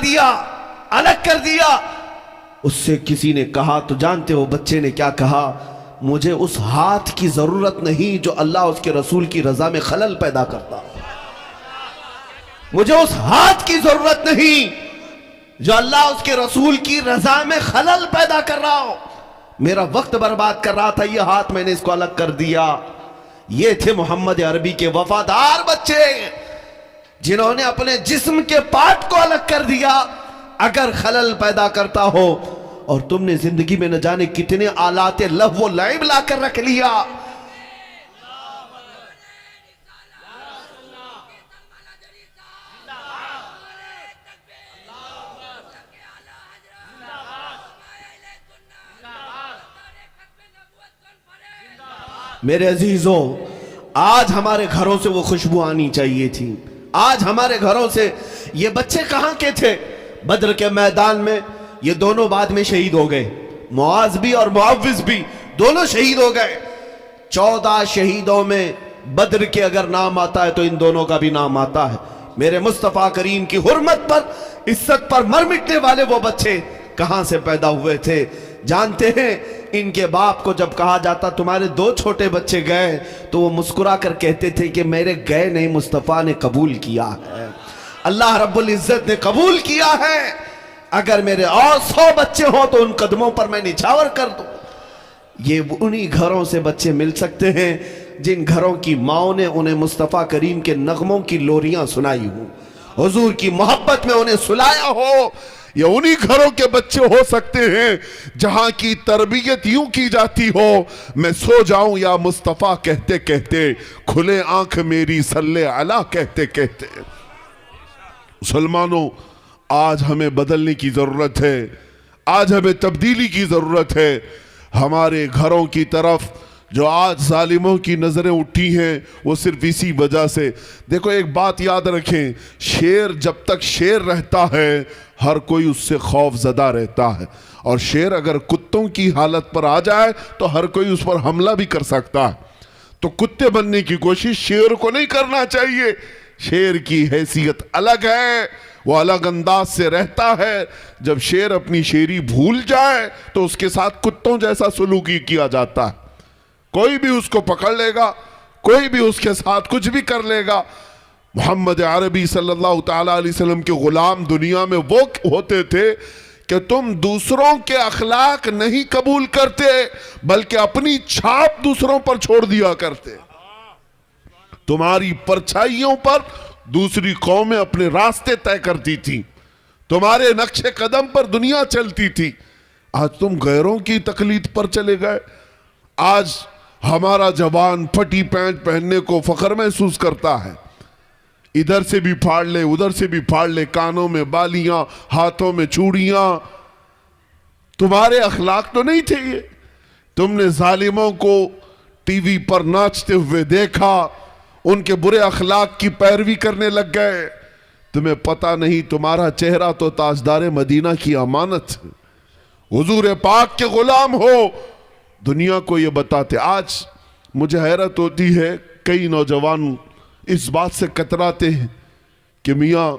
دیا، الگ کر دیا۔ اس سے کسی نے کہا، تو جانتے ہو بچے نے کیا کہا؟ مجھے اس ہاتھ کی ضرورت نہیں جو اللہ اس کے رسول کی رضا میں خلل پیدا کرتا، مجھے اس ہاتھ کی ضرورت نہیں جو اللہ اس کے رسول کی رضا میں خلل پیدا کر رہا ہو۔ میرا وقت برباد کر رہا تھا، یہ ہاتھ میں نے اس کو الگ کر دیا۔ یہ تھے محمد عربی کے وفادار بچے جنہوں نے اپنے جسم کے پارٹ کو الگ کر دیا اگر خلل پیدا کرتا ہو۔ اور تم نے زندگی میں نہ جانے کتنے آلات لہو و لعب لا کر رکھ لیا۔ میرے عزیزوں، آج ہمارے گھروں سے وہ خوشبو آنی چاہیے تھی۔ آج ہمارے گھروں سے یہ بچے کہاں کے تھے؟ بدر کے میدان میں یہ دونوں بعد میں شہید ہو گئے، معاذ بھی اور معوذ بھی دونوں شہید ہو گئے۔ 14 شہیدوں میں بدر کے اگر نام آتا ہے تو ان دونوں کا بھی نام آتا ہے۔ میرے مصطفیٰ کریم کی حرمت پر، عزت پر مر مٹنے والے وہ بچے کہاں سے پیدا ہوئے تھے؟ جانتے ہیں ان کے باپ کو جب کہا جاتا تمہارے 2 چھوٹے بچے گئے تو وہ مسکرا کر کہتے تھے کہ میرے گئے نہیں، مصطفیٰ نے قبول کیا ہے، اللہ رب العزت نے قبول کیا ہے۔ اگر میرے اور 100 بچے ہوں تو ان قدموں پر میں نچھاور کر دوں. یہ انہی گھروں سے بچے مل سکتے ہیں جن گھروں کی ماؤں نے انہیں مصطفیٰ کریم کے نغموں کی لوریاں سنائی ہوں, حضور کی محبت میں انہیں سلایا ہو. یہ انہی گھروں کے بچے ہو سکتے ہیں جہاں کی تربیت یوں کی جاتی ہو, میں سو جاؤں یا مصطفیٰ کہتے کہتے, کھلے آنکھ میری صلی علی کہتے کہتے. مسلمانوں, آج ہمیں بدلنے کی ضرورت ہے, آج ہمیں تبدیلی کی ضرورت ہے. ہمارے گھروں کی طرف جو آج ظالموں کی نظریں اٹھی ہیں وہ صرف اسی وجہ سے. دیکھو ایک بات یاد رکھیں, شیر جب تک شیر رہتا ہے ہر کوئی اس سے خوف زدہ رہتا ہے, اور شیر اگر کتوں کی حالت پر آ جائے تو ہر کوئی اس پر حملہ بھی کر سکتا ہے. تو کتے بننے کی کوشش شیر کو نہیں کرنا چاہیے. شیر کی حیثیت الگ ہے, وہ الگ انداز سے رہتا ہے. جب شیر اپنی شیری بھول جائے تو اس کے ساتھ کتوں جیسا سلوکی کیا جاتا ہے. کوئی بھی اس کو پکڑ لے گا, کوئی بھی اس کے ساتھ کچھ بھی کر لے گا. محمد عربی صلی اللہ تعالیٰ علیہ وسلم کے غلام دنیا میں وہ ہوتے تھے کہ تم دوسروں کے اخلاق نہیں قبول کرتے بلکہ اپنی چھاپ دوسروں پر چھوڑ دیا کرتے. تمہاری پرچھائیوں پر دوسری قومیں اپنے راستے طے کرتی تھیں, تمہارے نقش قدم پر دنیا چلتی تھی. آج تم غیروں کی تقلید پر چلے گئے. آج ہمارا جوان پھٹی پینٹ پہننے کو فخر محسوس کرتا ہے. ادھر سے بھی پھاڑ لے, ادھر سے بھی پھاڑ لے, کانوں میں بالیاں, ہاتھوں میں چوڑیاں. تمہارے اخلاق تو نہیں تھے یہ. تم نے ظالموں کو ٹی وی پر ناچتے ہوئے دیکھا, ان کے برے اخلاق کی پیروی کرنے لگ گئے. تمہیں پتہ نہیں تمہارا چہرہ تو تاجدار مدینہ کی امانت ہے, حضور پاک کے غلام ہو. دنیا کو یہ بتاتے. آج مجھے حیرت ہوتی ہے, کئی نوجوان اس بات سے کتراتے ہیں کہ میاں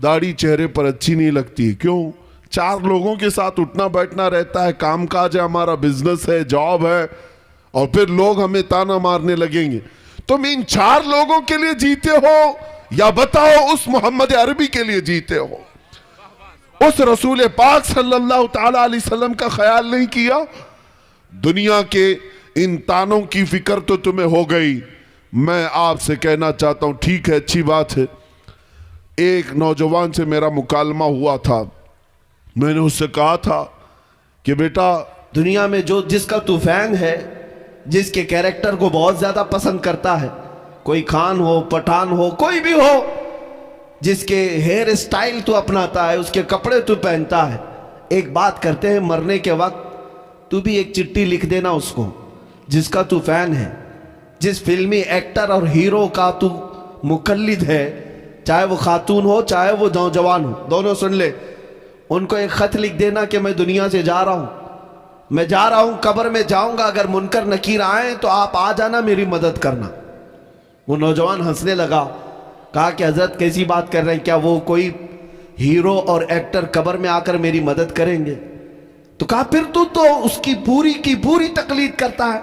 داڑھی چہرے پر اچھی نہیں لگتی. کیوں؟ 4 لوگوں کے ساتھ اٹھنا بیٹھنا رہتا ہے, کام کاج ہے, ہمارا بزنس ہے, جاب ہے, اور پھر لوگ ہمیں تانا مارنے لگیں گے. تم ان 4 لوگوں کے لیے جیتے ہو یا بتاؤ اس محمد عربی کے لیے جیتے ہو؟ اس رسول پاک صلی اللہ تعالیٰ علیہ وسلم کا خیال نہیں کیا؟ دنیا کے ان تانوں کی فکر تو تمہیں ہو گئی. میں آپ سے کہنا چاہتا ہوں, ٹھیک ہے, اچھی بات ہے. ایک نوجوان سے میرا مکالمہ ہوا تھا. میں نے اس سے کہا تھا کہ بیٹا, دنیا میں جس کا تو فین ہے, جس کے کیریکٹر کو بہت زیادہ پسند کرتا ہے, کوئی خان ہو, پٹھان ہو, کوئی بھی ہو, جس کے ہیئر اسٹائل تو اپناتا ہے, اس کے کپڑے تو پہنتا ہے, ایک بات کرتے ہیں, مرنے کے وقت تو بھی ایک چٹھی لکھ دینا اس کو جس کا تو فین ہے, جس فلمی ایکٹر اور ہیرو کا تو مقلد ہے, چاہے وہ خاتون ہو چاہے وہ نوجوان ہو, دونوں سن لے. ان کو ایک خط لکھ دینا کہ میں دنیا سے جا رہا ہوں, میں جا رہا ہوں, قبر میں جاؤں گا, اگر منکر نکیر آئیں تو آپ آ جانا, میری مدد کرنا. وہ نوجوان ہنسنے لگا, کہا کہ حضرت کیسی بات کر رہے ہیں, کیا وہ کوئی ہیرو اور ایکٹر قبر میں آ کر میری مدد کریں گے؟ تو کہا پھر تو اس کی پوری تقلید کرتا ہے,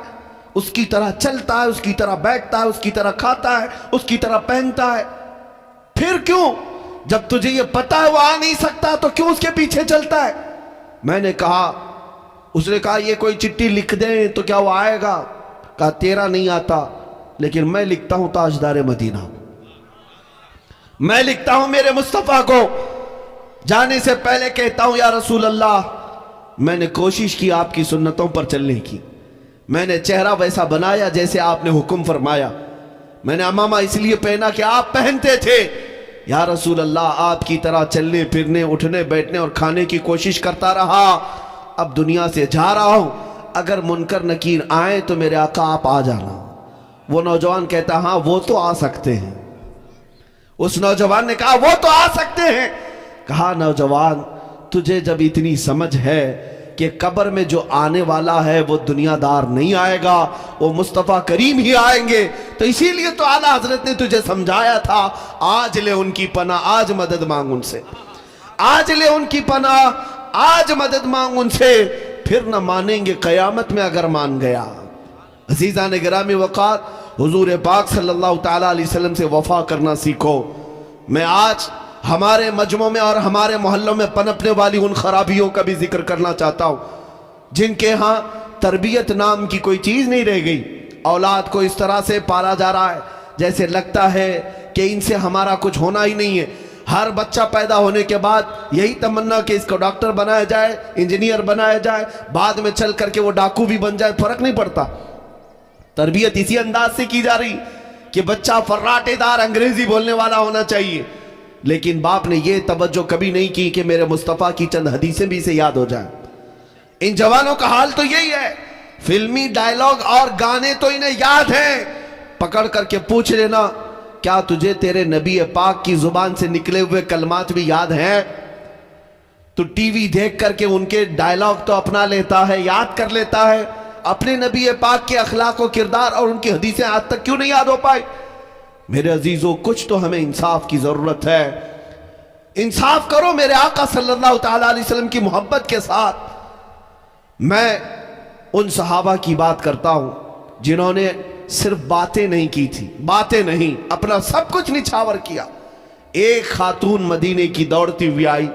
اس کی طرح چلتا ہے, اس کی طرح بیٹھتا ہے, اس کی طرح کھاتا ہے, اس کی طرح پہنتا ہے. پھر کیوں؟ جب تجھے یہ پتا ہے وہ آ نہیں سکتا تو کیوں اس کے پیچھے چلتا ہے؟ میں نے کہا, اس نے کہا یہ کوئی چٹھی لکھ دیں تو کیا وہ آئے گا؟ کہا تیرا نہیں آتا, لیکن میں لکھتا ہوں تاجدار مدینہ, میں لکھتا ہوں میرے مصطفیٰ کو. جانے سے پہلے کہتا ہوں یا رسول اللہ, میں نے کوشش کی آپ کی سنتوں پر چلنے کی, میں نے چہرہ ویسا بنایا جیسے آپ نے حکم فرمایا, میں نے امامہ اس لیے پہنا کہ آپ پہنتے تھے. یا رسول اللہ, آپ کی طرح چلنے پھرنے, اٹھنے بیٹھنے اور کھانے کی کوشش کرتا رہا, اب دنیا سے جا رہا ہوں, اگر منکر نکیر آئیں تو میرے آقا آپ آ جانا. وہ نوجوان کہتا ہاں وہ تو آ سکتے ہیں. اس نوجوان نے کہا وہ تو آ سکتے ہیں. کہا نوجوان, تجھے جب اتنی سمجھ ہے کہ قبر میں جو آنے والا ہے وہ دنیا دار نہیں آئے گا, وہ مصطفیٰ کریم ہی آئیں گے, تو اسی لیے تو اعلیٰ حضرت نے تجھے سمجھایا تھا, آج لے ان کی پناہ, آج مدد مانگ ان سے, آج لے ان کی پناہ, آج مدد مانگ ان سے, پھر نہ مانیں گے قیامت میں اگر مان گیا. عزیزان گرامی وقار, حضور پاک صلی اللہ تعالیٰ علیہ وسلم سے وفا کرنا سیکھو. میں آج ہمارے مجموعوں میں اور ہمارے محلوں میں پنپنے والی ان خرابیوں کا بھی ذکر کرنا چاہتا ہوں جن کے ہاں تربیت نام کی کوئی چیز نہیں رہ گئی. اولاد کو اس طرح سے پالا جا رہا ہے جیسے لگتا ہے کہ ان سے ہمارا کچھ ہونا ہی نہیں ہے. ہر بچہ پیدا ہونے کے بعد یہی تمنا کہ اس کو ڈاکٹر بنایا جائے, انجینئر بنایا جائے, بعد میں چل کر کے وہ ڈاکو بھی بن جائے, فرق نہیں پڑتا. تربیت اسی انداز سے کی جا رہی کہ بچہ فراٹے دار انگریزی بولنے والا ہونا چاہیے, لیکن باپ نے یہ توجہ کبھی نہیں کی کہ میرے مصطفیٰ کی چند حدیثیں بھی اسے یاد ہو جائیں. ان جوانوں کا حال تو یہی ہے, فلمی ڈائیلاگ اور گانے تو انہیں یاد ہیں. پکڑ کر کے پوچھ لینا کیا تجھے تیرے نبی پاک کی زبان سے نکلے ہوئے کلمات بھی یاد ہیں؟ تو ٹی وی دیکھ کر کے ان کے ڈائیلاگ تو اپنا لیتا ہے, یاد کر لیتا ہے, اپنے نبی پاک کے اخلاق و کردار اور ان کی حدیثیں آج تک کیوں نہیں یاد ہو پائی؟ میرے عزیزوں, کچھ تو ہمیں انصاف کی ضرورت ہے. انصاف کرو میرے آقا صلی اللہ تعالیٰ علیہ وسلم کی محبت کے ساتھ. میں ان صحابہ کی بات کرتا ہوں جنہوں نے صرف باتیں نہیں کی تھی, باتیں نہیں, اپنا سب کچھ نچھاور کیا. ایک خاتون مدینے کی دوڑتی ہوئی آئی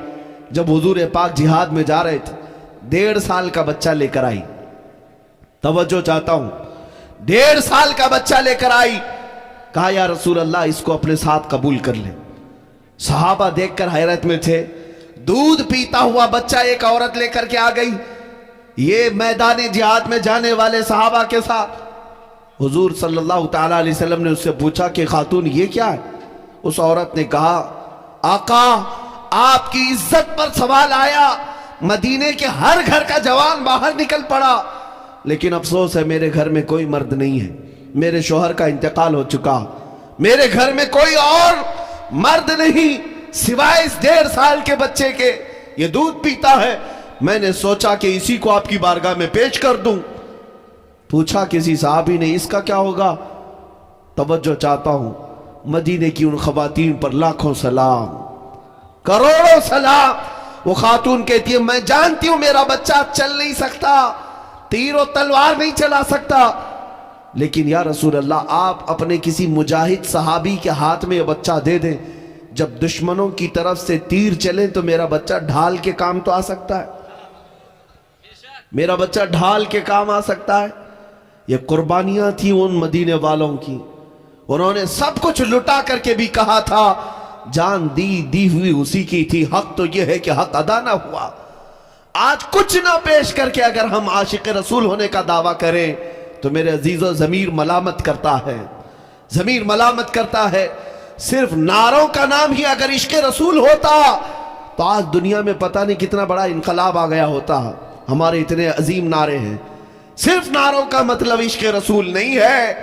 جب حضور پاک جہاد میں جا رہے تھے, 1.5 سال کا بچہ لے کر آئی. توجہ چاہتا ہوں, 1.5 سال کا بچہ لے کر آئی. کہا یا رسول اللہ اس کو اپنے ساتھ قبول کر لیں. صحابہ دیکھ کر حیرت میں تھے. دودھ پیتا ہوا بچہ ایک عورت لے کر کے آ گئی, یہ میدان جہاد میں جانے والے صحابہ کے ساتھ. حضور صلی اللہ تعالیٰ علیہ وسلم نے اس سے پوچھا کہ خاتون یہ کیا ہے؟ اس عورت نے کہا آقا آپ کی عزت پر سوال آیا, مدینے کے ہر گھر کا جوان باہر نکل پڑا, لیکن افسوس ہے میرے گھر میں کوئی مرد نہیں ہے, میرے شوہر کا انتقال ہو چکا, میرے گھر میں کوئی اور مرد نہیں سوائے اس 1.5 سال کے بچے کے, یہ دودھ پیتا ہے. میں نے سوچا کہ اسی کو آپ کی بارگاہ میں پیش کر دوں. پوچھا کسی صحابی نے اس کا کیا ہوگا؟ توجہ چاہتا ہوں, مدینے کی ان خواتین پر لاکھوں سلام, کروڑوں سلام. وہ خاتون کہتی ہے میں جانتی ہوں میرا بچہ چل نہیں سکتا, تیر و تلوار نہیں چلا سکتا, لیکن یا رسول اللہ آپ اپنے کسی مجاہد صحابی کے ہاتھ میں یہ بچہ دے دیں, جب دشمنوں کی طرف سے تیر چلیں تو میرا بچہ ڈھال کے کام تو آ سکتا ہے, میرا بچہ ڈھال کے کام آ سکتا ہے. یہ قربانیاں تھیں ان مدینے والوں کی, انہوں نے سب کچھ لٹا کر کے بھی کہا تھا جان دی ہوئی اسی کی تھی, حق تو یہ ہے کہ حق ادا نہ ہوا. آج کچھ نہ پیش کر کے اگر ہم عاشق رسول ہونے کا دعویٰ کریں تو میرے عزیزو ضمیر ملامت کرتا ہے, ضمیر ملامت کرتا ہے. صرف نعروں کا نام ہی اگر عشق رسول ہوتا تو آج دنیا میں پتہ نہیں کتنا بڑا انقلاب آ گیا ہوتا. ہمارے اتنے عظیم نعرے ہیں, صرف نعروں کا مطلب عشق رسول نہیں ہے.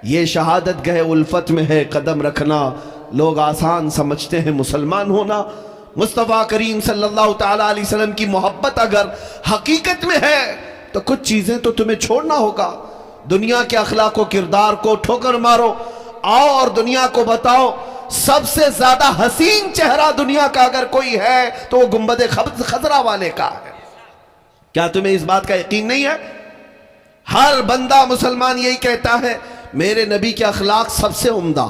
یہ شہادت گہ الفت میں ہے قدم رکھنا, لوگ آسان سمجھتے ہیں مسلمان ہونا. مصطفیٰ کریم صلی اللہ تعالیٰ علیہ وسلم کی محبت اگر حقیقت میں ہے تو کچھ چیزیں تو تمہیں چھوڑنا ہوگا. دنیا کے اخلاق و کردار کو ٹھوکر مارو, آؤ اور دنیا کو بتاؤ سب سے زیادہ حسین چہرہ دنیا کا اگر کوئی ہے تو وہ گنبد خضرا والے کا ہے. کیا تمہیں اس بات کا یقین نہیں ہے؟ ہر بندہ مسلمان یہی کہتا ہے میرے نبی کے اخلاق سب سے عمدہ,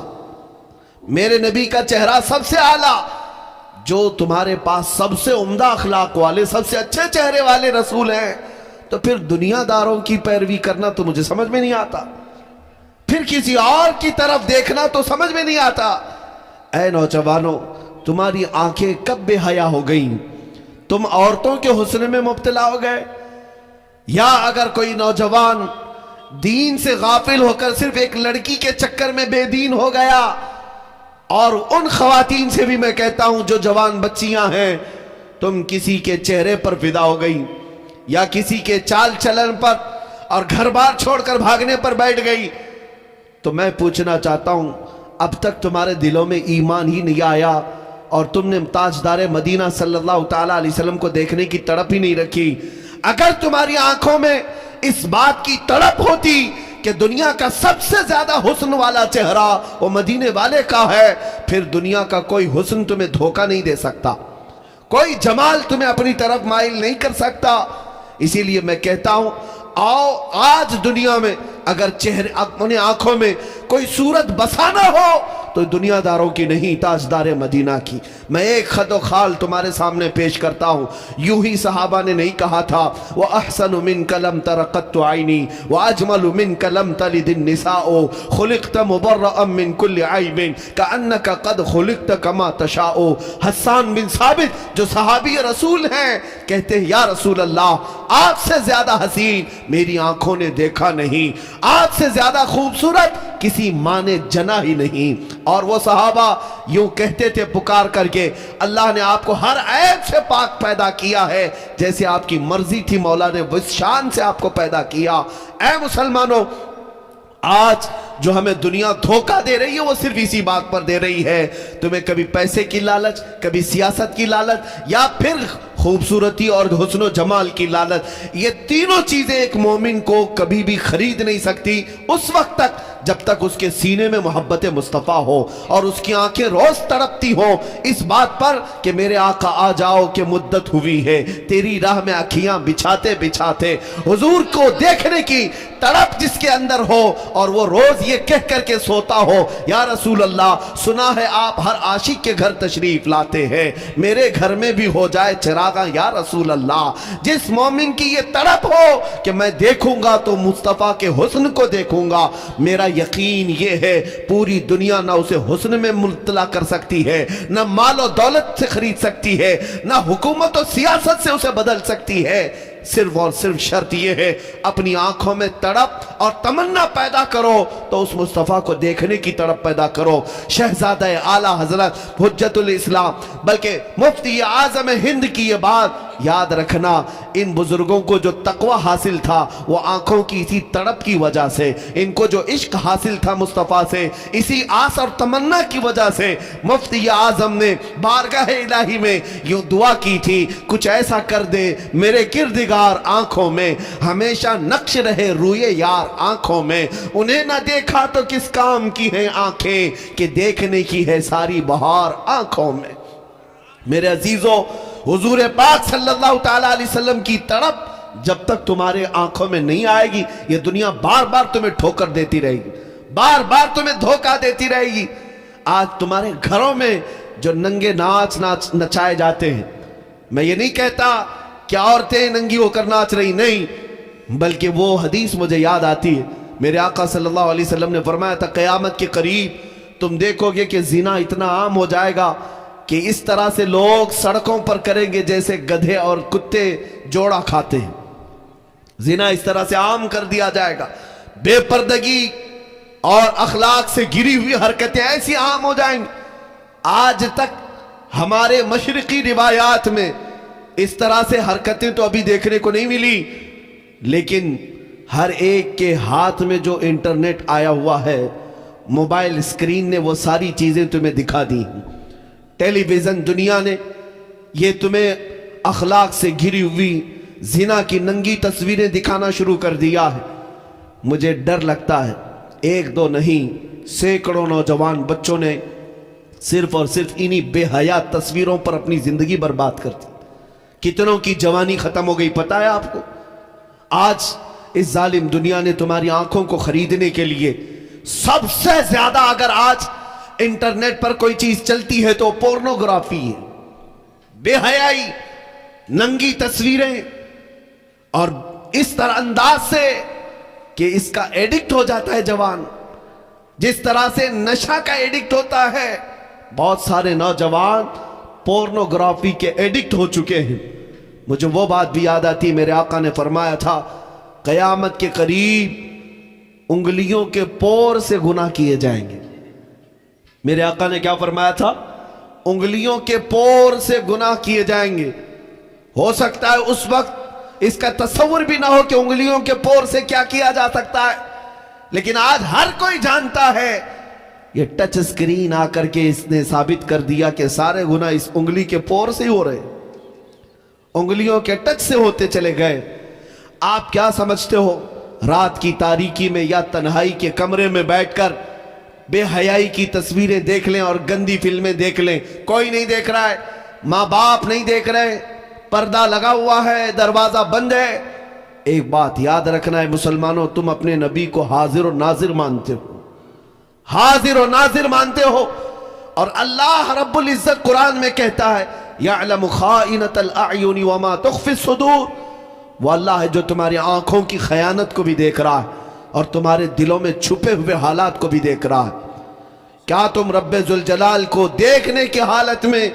میرے نبی کا چہرہ سب سے اعلیٰ. جو تمہارے پاس سب سے عمدہ اخلاق والے, سب سے اچھے چہرے والے رسول ہیں, تو پھر دنیا داروں کی پیروی کرنا تو مجھے سمجھ میں نہیں آتا, پھر کسی اور کی طرف دیکھنا تو سمجھ میں نہیں آتا. اے نوجوانوں, تمہاری آنکھیں کب بے حیا ہو گئیں؟ تم عورتوں کے حسن میں مبتلا ہو گئے, یا اگر کوئی نوجوان دین سے غافل ہو کر صرف ایک لڑکی کے چکر میں بے دین ہو گیا. اور ان خواتین سے بھی میں کہتا ہوں جو جوان بچیاں ہیں, تم کسی کے چہرے پر فدا ہو گئی یا کسی کے چال چلن پر اور گھر بار چھوڑ کر بھاگنے پر بیٹھ گئی, تو میں پوچھنا چاہتا ہوں اب تک تمہارے دلوں میں ایمان ہی نہیں آیا اور تم نے تاجدار مدینہ صلی اللہ تعالیٰ علیہ وسلم کو دیکھنے کی تڑپ ہی نہیں رکھی. اگر تمہاری آنکھوں میں اس بات کی تڑپ ہوتی کہ دنیا کا سب سے زیادہ حسن والا چہرہ وہ مدینے والے کا ہے, پھر دنیا کا کوئی حسن تمہیں دھوکہ نہیں دے سکتا, کوئی جمال تمہیں اپنی طرف مائل نہیں کر سکتا. اسی لیے میں کہتا ہوں آؤ آج دنیا میں اگر چہرے اپنے آنکھوں میں کوئی صورت بسانا ہو تو دنیا داروں کی نہیں تاجدار مدینہ کی. میں ایک خط و خال تمہارے سامنے پیش کرتا ہوں. یوں ہی صحابہ نے نہیں کہا تھا وَأَحْسَنُ مِنْكَ لَمْ تَرَ قَطُّ عَيْنِي وَأَجْمَلُ مِنْكَ لَمْ تَلِدِ النِّسَاءُ خُلِقْتَ مُبَرَّأً مِنْ كُلِّ عَيْبٍ كَأَنَّكَ قَدْ خُلِقْتَ كَمَا تَشَاءُ. حسان بن ثابت جو صحابی رسول ہیں کہتے ہیں یا رسول اللہ آپ سے زیادہ حسین میری آنکھوں نے دیکھا نہیں, آپ سے زیادہ خوبصورت کسی ماں نے جنا ہی نہیں. اور وہ صحابہ یوں کہتے تھے پکار کر کے اللہ نے آپ کو ہر عیب سے پاک پیدا کیا ہے, جیسے آپ کی مرضی تھی مولا نے اس شان سے آپ کو پیدا کیا. اے مسلمانوں, آج جو ہمیں دنیا دھوکہ دے رہی ہے وہ صرف اسی بات پر دے رہی ہے, تمہیں کبھی پیسے کی لالچ, کبھی سیاست کی لالچ, یا پھر خوبصورتی اور حسن و جمال کی لالچ. یہ تینوں چیزیں ایک مومن کو کبھی بھی خرید نہیں سکتی اس وقت تک جب تک اس کے سینے میں محبت مصطفیٰ ہو اور اس کی آنکھیں روز تڑپتی ہوں اس بات پر کہ میرے آقا آ جاؤ کہ مدت ہوئی ہے. تیری راہ میں اکھیاں بچھاتے بچھاتے حضور کو دیکھنے کی تڑپ جس کے اندر ہو اور وہ روز یہ کہہ کر کے سوتا ہو یا رسول اللہ سنا ہے آپ ہر عاشق کے گھر تشریف لاتے ہیں, میرے گھر میں بھی ہو جائے چراغاں یا رسول اللہ. جس مومن کی یہ تڑپ ہو کہ میں دیکھوں گا تو مصطفیٰ کے حسن کو دیکھوں گا, میرا یقین یہ ہے پوری دنیا نہ اسے حسن میں مبتلا کر سکتی ہے, نہ مال و دولت سے خرید سکتی ہے, نہ حکومت و سیاست سے اسے بدل سکتی ہے. صرف اور صرف شرط یہ ہے اپنی آنکھوں میں تڑپ اور تمنا پیدا کرو تو اس مصطفیٰ کو دیکھنے کی تڑپ پیدا کرو. شہزادہ اعلیٰ حضرت حجت الاسلام بلکہ مفتی اعظم ہند کی یہ بات یاد رکھنا, ان بزرگوں کو جو تقوی حاصل تھا وہ آنکھوں کی اسی تڑپ کی وجہ سے, ان کو جو عشق حاصل تھا مصطفیٰ سے اسی آس اور تمنا کی وجہ سے مفتی اعظم نے بارگاہ الہی میں یوں دعا کی تھی کچھ ایسا کر دے میرے کردگار آنکھوں میں, ہمیشہ نقش رہے روئے یار آنکھوں میں, انہیں نہ دیکھا تو کس کام کی ہیں آنکھیں کہ دیکھنے کی ہے ساری بہار آنکھوں میں. میرے عزیزوں, حضور پاک صلی اللہ تعالیٰ علیہ وسلم کی تڑپ جب تک تمہارے آنکھوں میں نہیں آئے گی یہ دنیا بار بار تمہیں ٹھوکر دیتی رہے گی, بار بار تمہیں دھوکہ دیتی رہے گی. آج تمہارے گھروں میں جو ننگے ناچ نچائے جاتے ہیں, میں یہ نہیں کہتا کہ عورتیں ننگی ہو کر ناچ رہی, نہیں, بلکہ وہ حدیث مجھے یاد آتی ہے. میرے آقا صلی اللہ علیہ وسلم نے فرمایا تھا قیامت کے قریب تم دیکھو گے کہ زنا اتنا عام ہو جائے گا کہ اس طرح سے لوگ سڑکوں پر کریں گے جیسے گدھے اور کتے جوڑا کھاتے ہیں. زنا اس طرح سے عام کر دیا جائے گا, بے پردگی اور اخلاق سے گری ہوئی حرکتیں ایسی عام ہو جائیں گی. آج تک ہمارے مشرقی روایات میں اس طرح سے حرکتیں تو ابھی دیکھنے کو نہیں ملی, لیکن ہر ایک کے ہاتھ میں جو انٹرنیٹ آیا ہوا ہے, موبائل اسکرین نے وہ ساری چیزیں تمہیں دکھا دی. ٹیلی ویژن دنیا نے یہ تمہیں اخلاق سے گھری ہوئی زنا کی ننگی تصویریں دکھانا شروع کر دیا ہے. مجھے ڈر لگتا ہے ایک دو نہیں سینکڑوں نوجوان بچوں نے صرف اور صرف انہی بے حیا تصویروں پر اپنی زندگی برباد کر دی. کتنوں کی جوانی ختم ہو گئی پتہ ہے آپ کو. آج اس ظالم دنیا نے تمہاری آنکھوں کو خریدنے کے لیے سب سے زیادہ اگر آج انٹرنیٹ پر کوئی چیز چلتی ہے تو پورنوگرافی ہے, بے حیائی, ننگی تصویریں, اور اس طرح انداز سے کہ اس کا ایڈکٹ ہو جاتا ہے جوان, جس طرح سے نشہ کا ایڈکٹ ہوتا ہے. بہت سارے نوجوان پورنوگرافی کے ایڈکٹ ہو چکے ہیں. مجھے وہ بات بھی یاد آتی, میرے آقا نے فرمایا تھا قیامت کے قریب انگلیوں کے پور سے گناہ کیے جائیں گے. میرے آقا نے کیا فرمایا تھا؟ انگلیوں کے پور سے گناہ کیے جائیں گے. ہو سکتا ہے اس وقت اس کا تصور بھی نہ ہو کہ انگلیوں کے پور سے کیا کیا جا سکتا ہے, لیکن آج ہر کوئی جانتا ہے. یہ ٹچ سکرین آ کر کے اس نے ثابت کر دیا کہ سارے گناہ اس انگلی کے پور سے ہی ہو رہے, انگلیوں کے ٹچ سے ہوتے چلے گئے. آپ کیا سمجھتے ہو رات کی تاریکی میں یا تنہائی کے کمرے میں بیٹھ کر بے حیائی کی تصویریں دیکھ لیں اور گندی فلمیں دیکھ لیں, کوئی نہیں دیکھ رہا ہے, ماں باپ نہیں دیکھ رہے, پردہ لگا ہوا ہے, دروازہ بند ہے. ایک بات یاد رکھنا ہے مسلمانوں, تم اپنے نبی کو حاضر و ناظر مانتے ہو, حاضر و ناظر مانتے ہو. اور اللہ رب العزت قرآن میں کہتا ہے یعلم خائنۃ الاعین وما تخفی الصدور. وہ اللہ ہے جو تمہاری آنکھوں کی خیانت کو بھی دیکھ رہا ہے اور تمہارے دلوں میں چھپے ہوئے حالات کو بھی دیکھ رہا ہے. کیا تم رب ذوالجلال کو دیکھنے کی حالت میں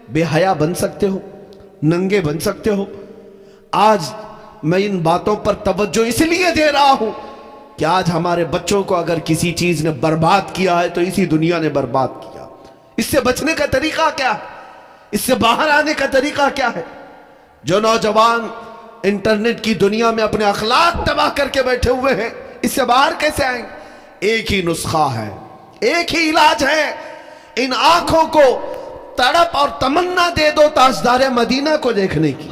بے حیا بن سکتے ہو, ننگے بن سکتے ہو؟ آج میں ان باتوں پر توجہ اس لیے دے رہا ہوں کہ آج ہمارے بچوں کو اگر کسی چیز نے برباد کیا ہے تو اسی دنیا نے برباد کیا. اس سے بچنے کا طریقہ کیا ہے؟ اس سے باہر آنے کا طریقہ کیا ہے؟ جو نوجوان انٹرنیٹ کی دنیا میں اپنے اخلاق تباہ کر کے بیٹھے ہوئے ہیں, اس سے باہر کیسے آئیں؟ ایک ہی نسخہ ہے, ایک ہی علاج ہے. ان آنکھوں کو تڑپ اور تمنا دے دو تاجدار مدینہ کو دیکھنے کی.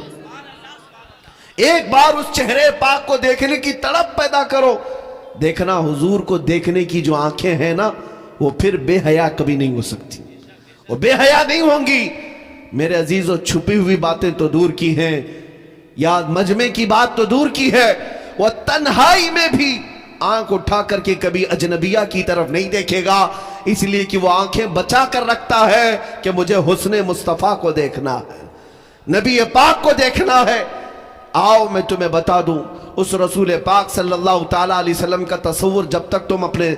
ایک بار اس چہرے پاک کو دیکھنے کی تڑپ پیدا کرو. دیکھنا حضور کو دیکھنے کی جو آنکھیں ہیں نا, وہ پھر بے حیا کبھی نہیں ہو سکتی, وہ بے حیا نہیں ہوں گی. میرے عزیزو, چھپی ہوئی باتیں تو دور کی ہیں, یا مجمع کی بات تو دور کی ہے, وہ تنہائی میں بھی آنکھ اٹھا کر کے کبھی اجنبیہ کی طرف نہیں دیکھے گا, اس لیے کہ وہ آنکھیں بچا کر رکھتا ہے کہ مجھے حسن مصطفیٰ کو دیکھنا ہے, نبی پاک کو دیکھنا ہے. آؤ میں تمہیں بتا دوں, اس رسول پاک صلی اللہ تعالیٰ علیہ وسلم کا تصور جب تک تم اپنے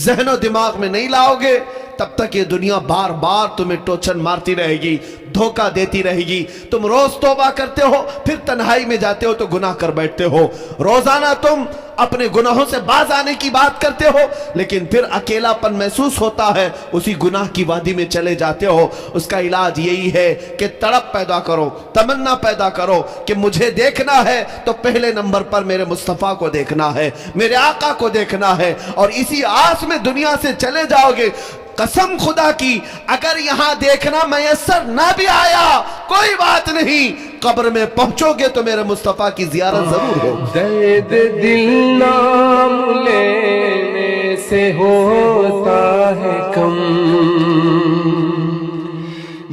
ذہن و دماغ میں نہیں لاؤ گے, تب تک یہ دنیا بار بار تمہیں ٹوچن مارتی رہے گی, دھوکہ دیتی رہے گی. تم روز توبہ کرتے ہو, پھر تنہائی میں جاتے ہو تو گناہ کر بیٹھتے ہو. روزانہ تم اپنے گناہوں سے باز آنے کی بات کرتے ہو, لیکن پھر اکیلا پن محسوس ہوتا ہے, اسی گناہ کی وادی میں چلے جاتے ہو. اس کا علاج یہی ہے کہ تڑپ پیدا کرو, تمنا پیدا کرو کہ مجھے دیکھنا ہے تو پہلے نمبر پر میرے مصطفیٰ کو دیکھنا ہے, میرے آقا کو دیکھنا ہے. اور اسی آس میں دنیا سے چلے جاؤ گے. قسم خدا کی, اگر یہاں دیکھنا میسر نہ بھی آیا کوئی بات نہیں, قبر میں پہنچو گے تو میرے مصطفیٰ کی زیارت ضرور ہو. درد دل نام لینے سے ہوتا ہے کم,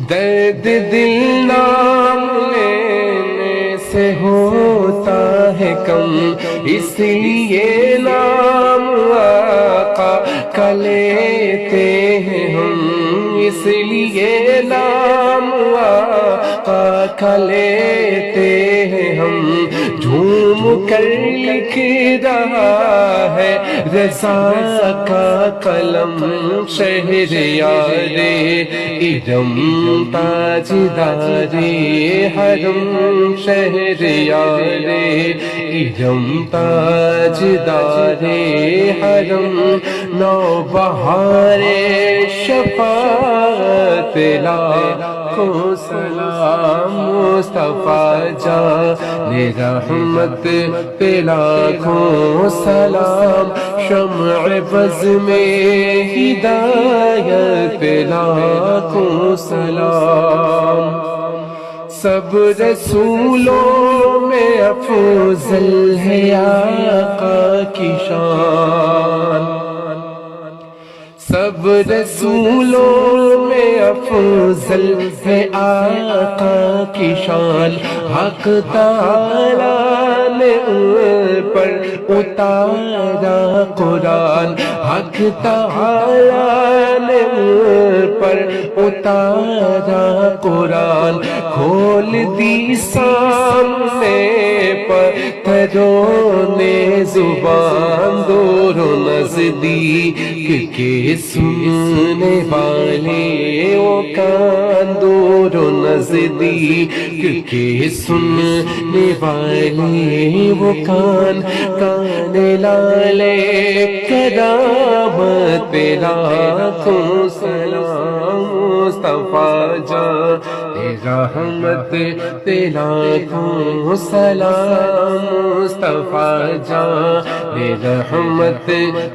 درد دل نام لینے سے ہوتا ہے کم, اس لیے نام آقا کا لیتے ہیں ہم, اس لیے نام آقا کا لیتے ہیں ہم. جھوم کر لکھ رہا ہے رضا کا قلم, شہریار ارم تاجدار حرم, شہریار ارم تاجدار حرم. نوبہار شفاعت لاکھوں سلام, مصطفیٰ جان رحمت پہ لاکھوں سلام. شمع بز میں ہدایت پہ لاکھوں سلام. سب رسولوں میں افضل ہے آقا کی شان, سب رسولوں میں افضل ہے آقا کی شان. حق تعالیٰ نے ان پر اتارا قرآن, حق تعالیٰ نے ان پر اتارا قرآن. کھول دی سامنے پتھروں نے زبان, دور و نزدیک کے سننے والے وہ کان, دور و نزدیک کے سننے والے وہ کان. کان لالے کرامت پہ لاکھوں سلام, مصطفیٰ جان رحمت پہ لاکھوں سلام, مصطفیٰ جان رحمت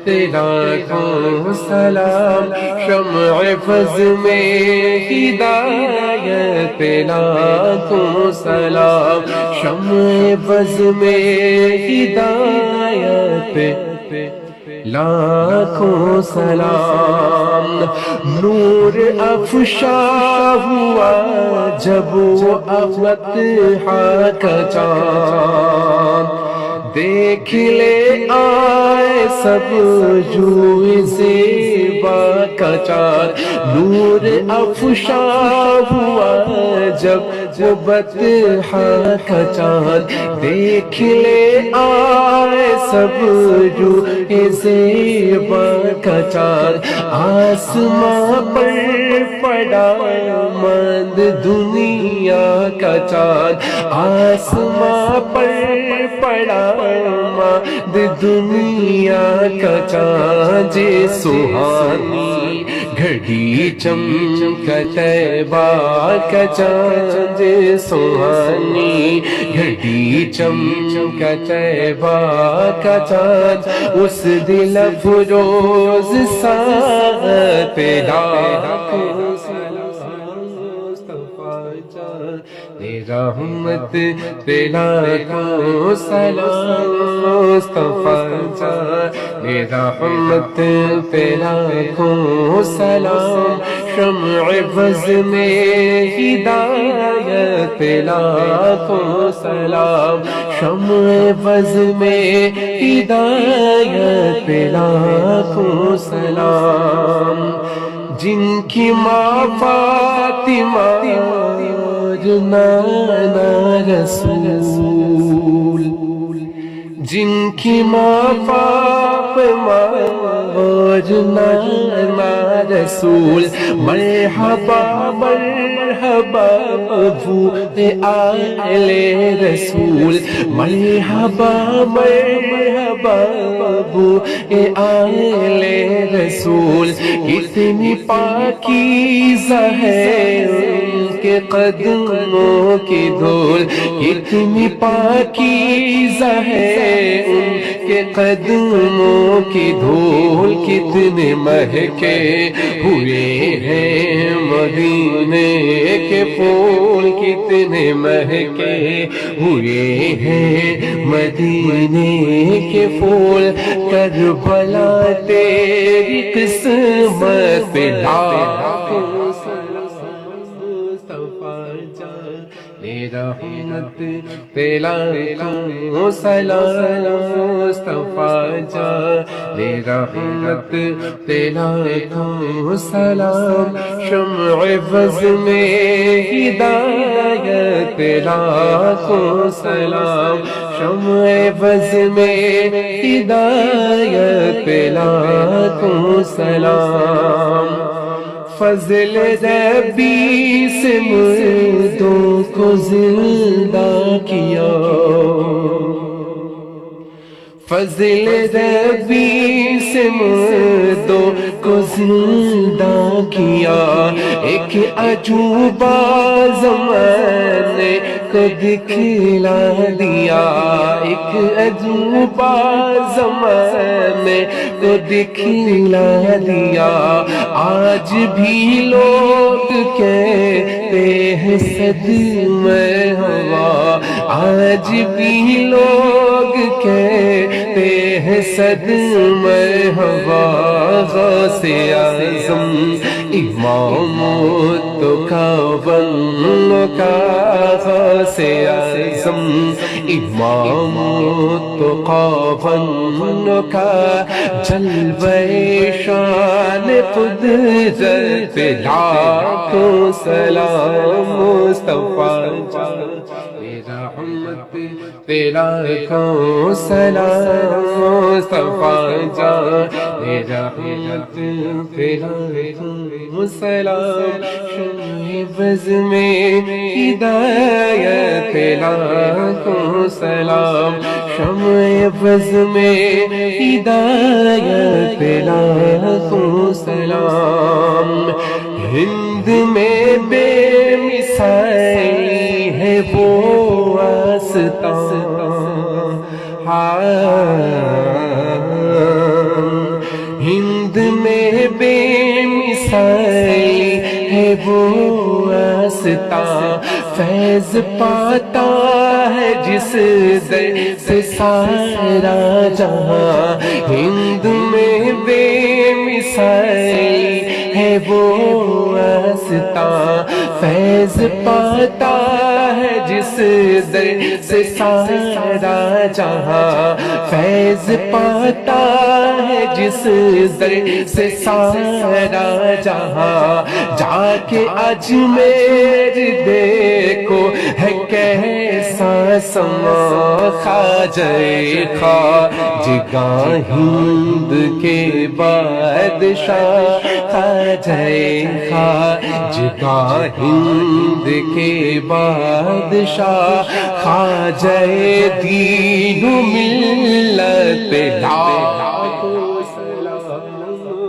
پہ لاکھوں سلام. شمع فض میں ہدایت پہ لاکھوں سلام, شمع فض میں ہدایت پہ لاکھوں سلام. نور افشا ہوا جب وہ افتحا کا چاند, دیکھ لے آئے سب جوئی زیبا کا چاند، نور افشا ہوا جب وہ بطحا کا چاند، دیکھ لے آئے سب جوئی زیبا کا چاند، آسماں پر پڑا مند دنیا کا چاند، آسماں پر پڑا مند دنیا کا چاند، جے سہانی گھڑی چمک طیبہ کا چاند، جے سہانی گھڑی چمک طیبہ کا چاند، اس دل افروز ساعت لاکھوں رحمت لاکھوں سلام مصطفیٰ جان، رحمت لاکھوں سلام، شمع بز میں ہدایت لاکھوں سلام، شمع بز میں ہدایت لاکھوں سلام، جن کی ماں فاطمہ نانا رسول، جن کی ماں فاطمہ اور نانا رسول، مرحبا مرحبا ابو آل رسول، مرحبا مرحبا ابو آل رسول، اتنی پاکیزہ ہے ان کے قدموں کی دھول، اتنی پاکیزہ ہے ان کے قدموں کی دھول، کتنے مہکے ہوئے ہیں مدینے کے پھول، کتنے مہکے ہوئے ہیں مدینے کے پھول، کربلا تیری قسمت لاکھوں رحمت لاکھوں سلام مصطفیٰ جان، رحمت لاکھوں سلام، شمع بز میں ہدایت لاکھوں سلام، شمع بز میں ہدایت لاکھوں سلام، فضل ربی سے مردوں کو زندہ کیا، فضل ربی سے مردوں کو زندہ کیا، ایک عجوبہ زمانے کو دکھلا دیا، ایک عجوبہ زمانے کو دکھلا دیا، آج بھی لوگ کہتے ہیں صدمہ ہوا، آج بھی لوگ کہتے ہیں صدمہ ہوا، غوث اعظم امام کا بن کا، غوث اعظم امام کا بن کا، جلوہ شان قدرت لاکھوں سلام مصطفیٰ جان، رحمت لاکھوں سلام مصطفیٰ جان، رحمت لاکھوں سلام، شمع بز میں ہدایت لاکھوں سلام، شمع بز میں ہدایت لاکھوں سلام، ہند میں بے مثالی ہے وہ آستان، ہند میں بے مثالی ہے وہ آستان، فیض پاتا ہے جس در سے سارا جہاں، ہند میں بے مثالی ہے وہ آستان، فیض پاتا ہے جس در سے سارا جہاں فیض پاتا ہے، جس در سے سارا جہاں جا کے اجمیر دیکھو ہے کیسا سما، خواجہ خواجگاں ہند کے بادشاہ، خواجہ خواجگاں ہند کے بادشاہ، خواجہ دین و ملت لاکھوں سلام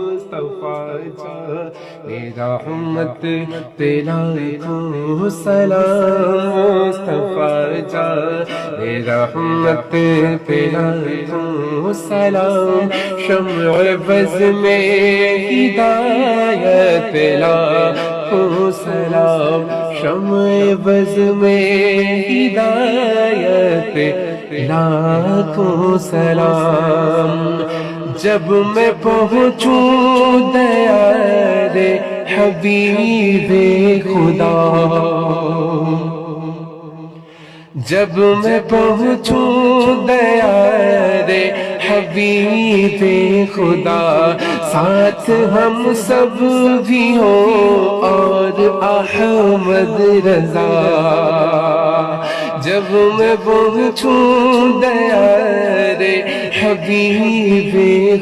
مصطفیٰ جان رحمت تیرا لاکھوں سلام مصطفیٰ جان رحمت تیرا لاکھوں سلام، شمع بز میں ہدایت لاکھوں سلام، شمع بز میں ہدایت لاکھوں سلام، جب میں پہنچوں دیار حبیب خدا، جب میں پہنچوں دیار حبیب خدا، ساتھ ہم سب بھی ہوں اور احمد رضا، جب میں پہنچوں دیار حبیب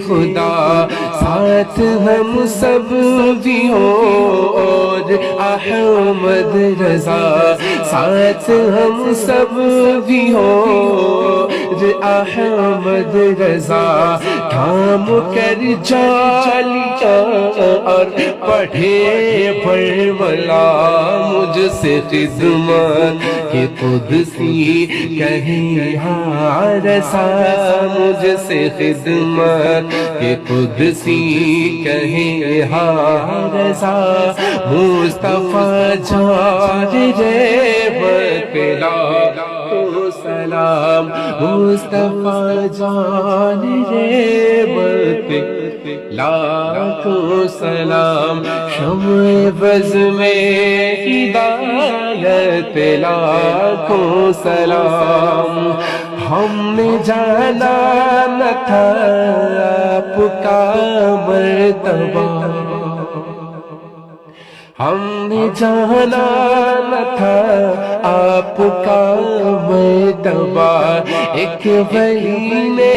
خدا، ساتھ ہم سب بھی ہوں اور احمد رضا، ساتھ ہم سب بھی ہوں اور احمد رضا، تھام کر جالیا اور پڑھے برملا، مجھ سے خدمت کہ قدسی کہیں ہاں رسا، مجھ سے خدمت کہ قدسی کہیں ہاں رسا، مصطفیٰ جان رحمت لاکھوں سلام، مصطفیٰ جان رحمت لاکھوں سلام، شمع بز میں ہدایت لاکھوں سلام، ہم نے جانا نہ تھا آپ کا مرتبہ، ہم نے جانا نہ تھا آپ کا مرتبہ، ایک ولی نے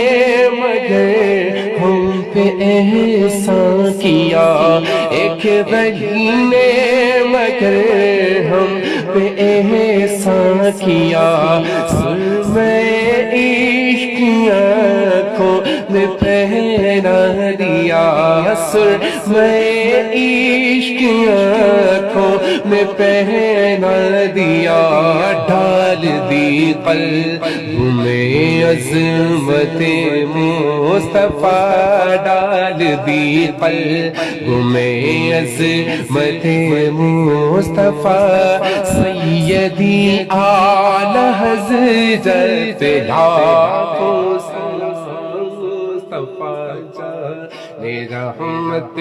مگر ہم پہ احسان کیا، ایک ولی نے مگر ہم پہ احسان کیا، سرمہ عشق آنکھوں میں پہنا دیا، سرمہ عشق آنکھوں میں پہنا دیا، ڈال دی قلب میں عظمت مصطفیٰ، ڈال دی قلب میں عظمت مصطفیٰ، سیدی اعلی حضرت لاکھوں سلام مصطفیٰ جان رحمت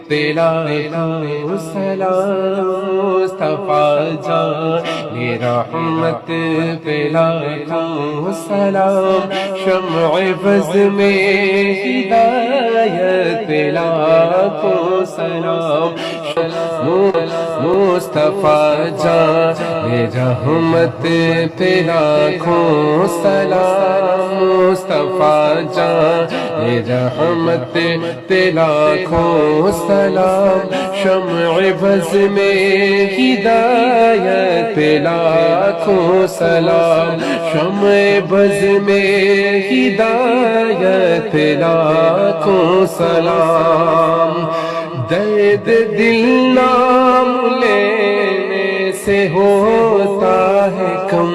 تیرا لاکھوں سلام مصطفیٰ جان رحمت تیرا لاکھوں سلام، شمع بز میں ہدایت لاکھوں سلام، مصطفیٰ جان رحمت تیرا لاکھوں سلام، مصطفیٰ جان رحمت تیرا لاکھوں سلام، شمع بز میں ہدایت لاکھوں سلام، شمع بز میں ہدایت لاکھوں سلام، درد دل نام لینے سے ہوتا ہے کم،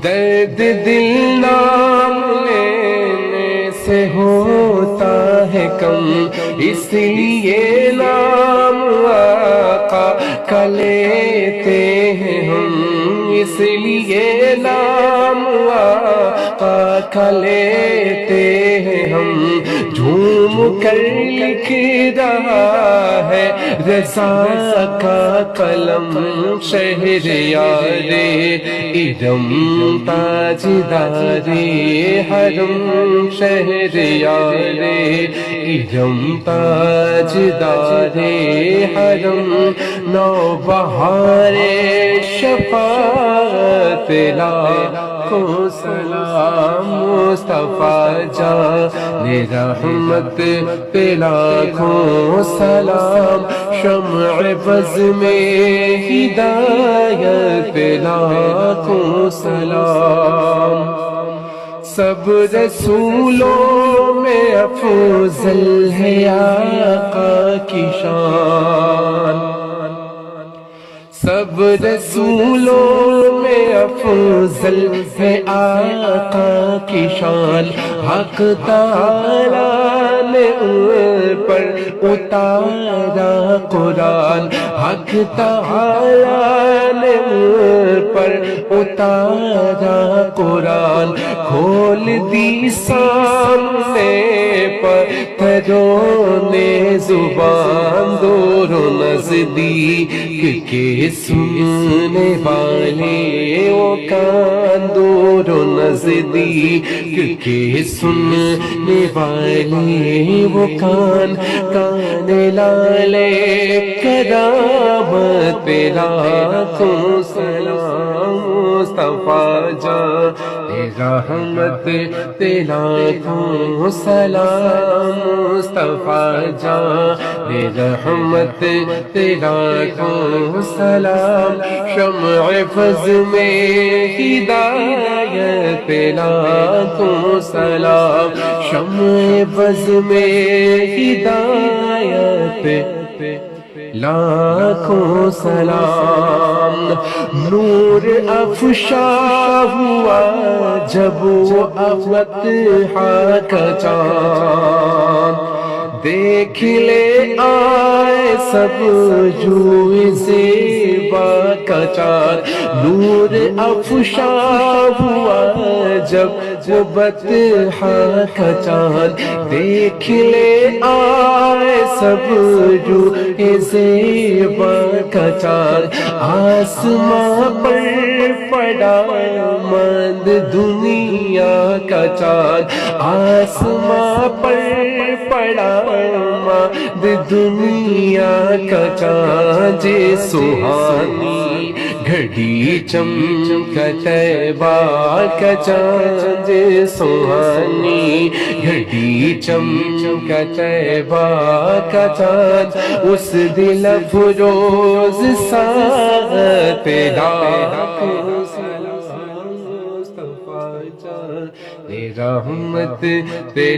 درد دل نام لینے سے ہوتا ہے کم، اس لیے نام آقا کا لیتے ہیں ہم، اس لیے نام آقا کا لیتے ہیں ہم، جھوم کر لکھ رہا ہے رضا کا قلم شہریار ارم تاجدار حرم شہریار ارم تاجدار حرم نوبہار شفاعت لاکھوں سلام مصطفیٰ جان رحمت پہ لاکھوں سلام شمع بز میں ہدایت پہ لاکھوں سلام سب رسولوں میں افضل ہے آقا کی شان سب رسولوں میں افضل ہے آقا کی شان حق تعالیٰ نے ان پر اتارا قرآن حق تعالیٰ نے ان پر اتارا قرآن کھول دی سامنے پتھروں نے زبان دور و نزدیک کے سننے والے وہ کان دور و نزدیک کے سننے والے وہ کان کان لالے کرامت پہ لاکھوں سلام مصطفیٰ جان رحمت پہ لاکھوں سلام مصطفیٰ جان رحمت پہ لاکھوں سلام شمع فض میں ہدایت پہ لاکھوں سلام شمع فض میں ہدایت پہ لاکھوں سلام نور افشا ہوا جب وہ فتح کا چاند دیکھ لے آئے سب جوئی زیبا کا چاند نور افشا ہوا جب وہ فتح کا چاند دیکھ لے آئے سب جوئی زیبا کا چاند آسماں پر پڑا مند دنیا کا چاند آسماں پر پڑا مند دنیا کا چاند سہانی گھڑی چمکا طیبہ کا چاند سہانی گھڑی چمکا طیبہ کا چاند اس دل افروز ساتھ لاکھوں سلام مصطفیٰ جان رحمت پہ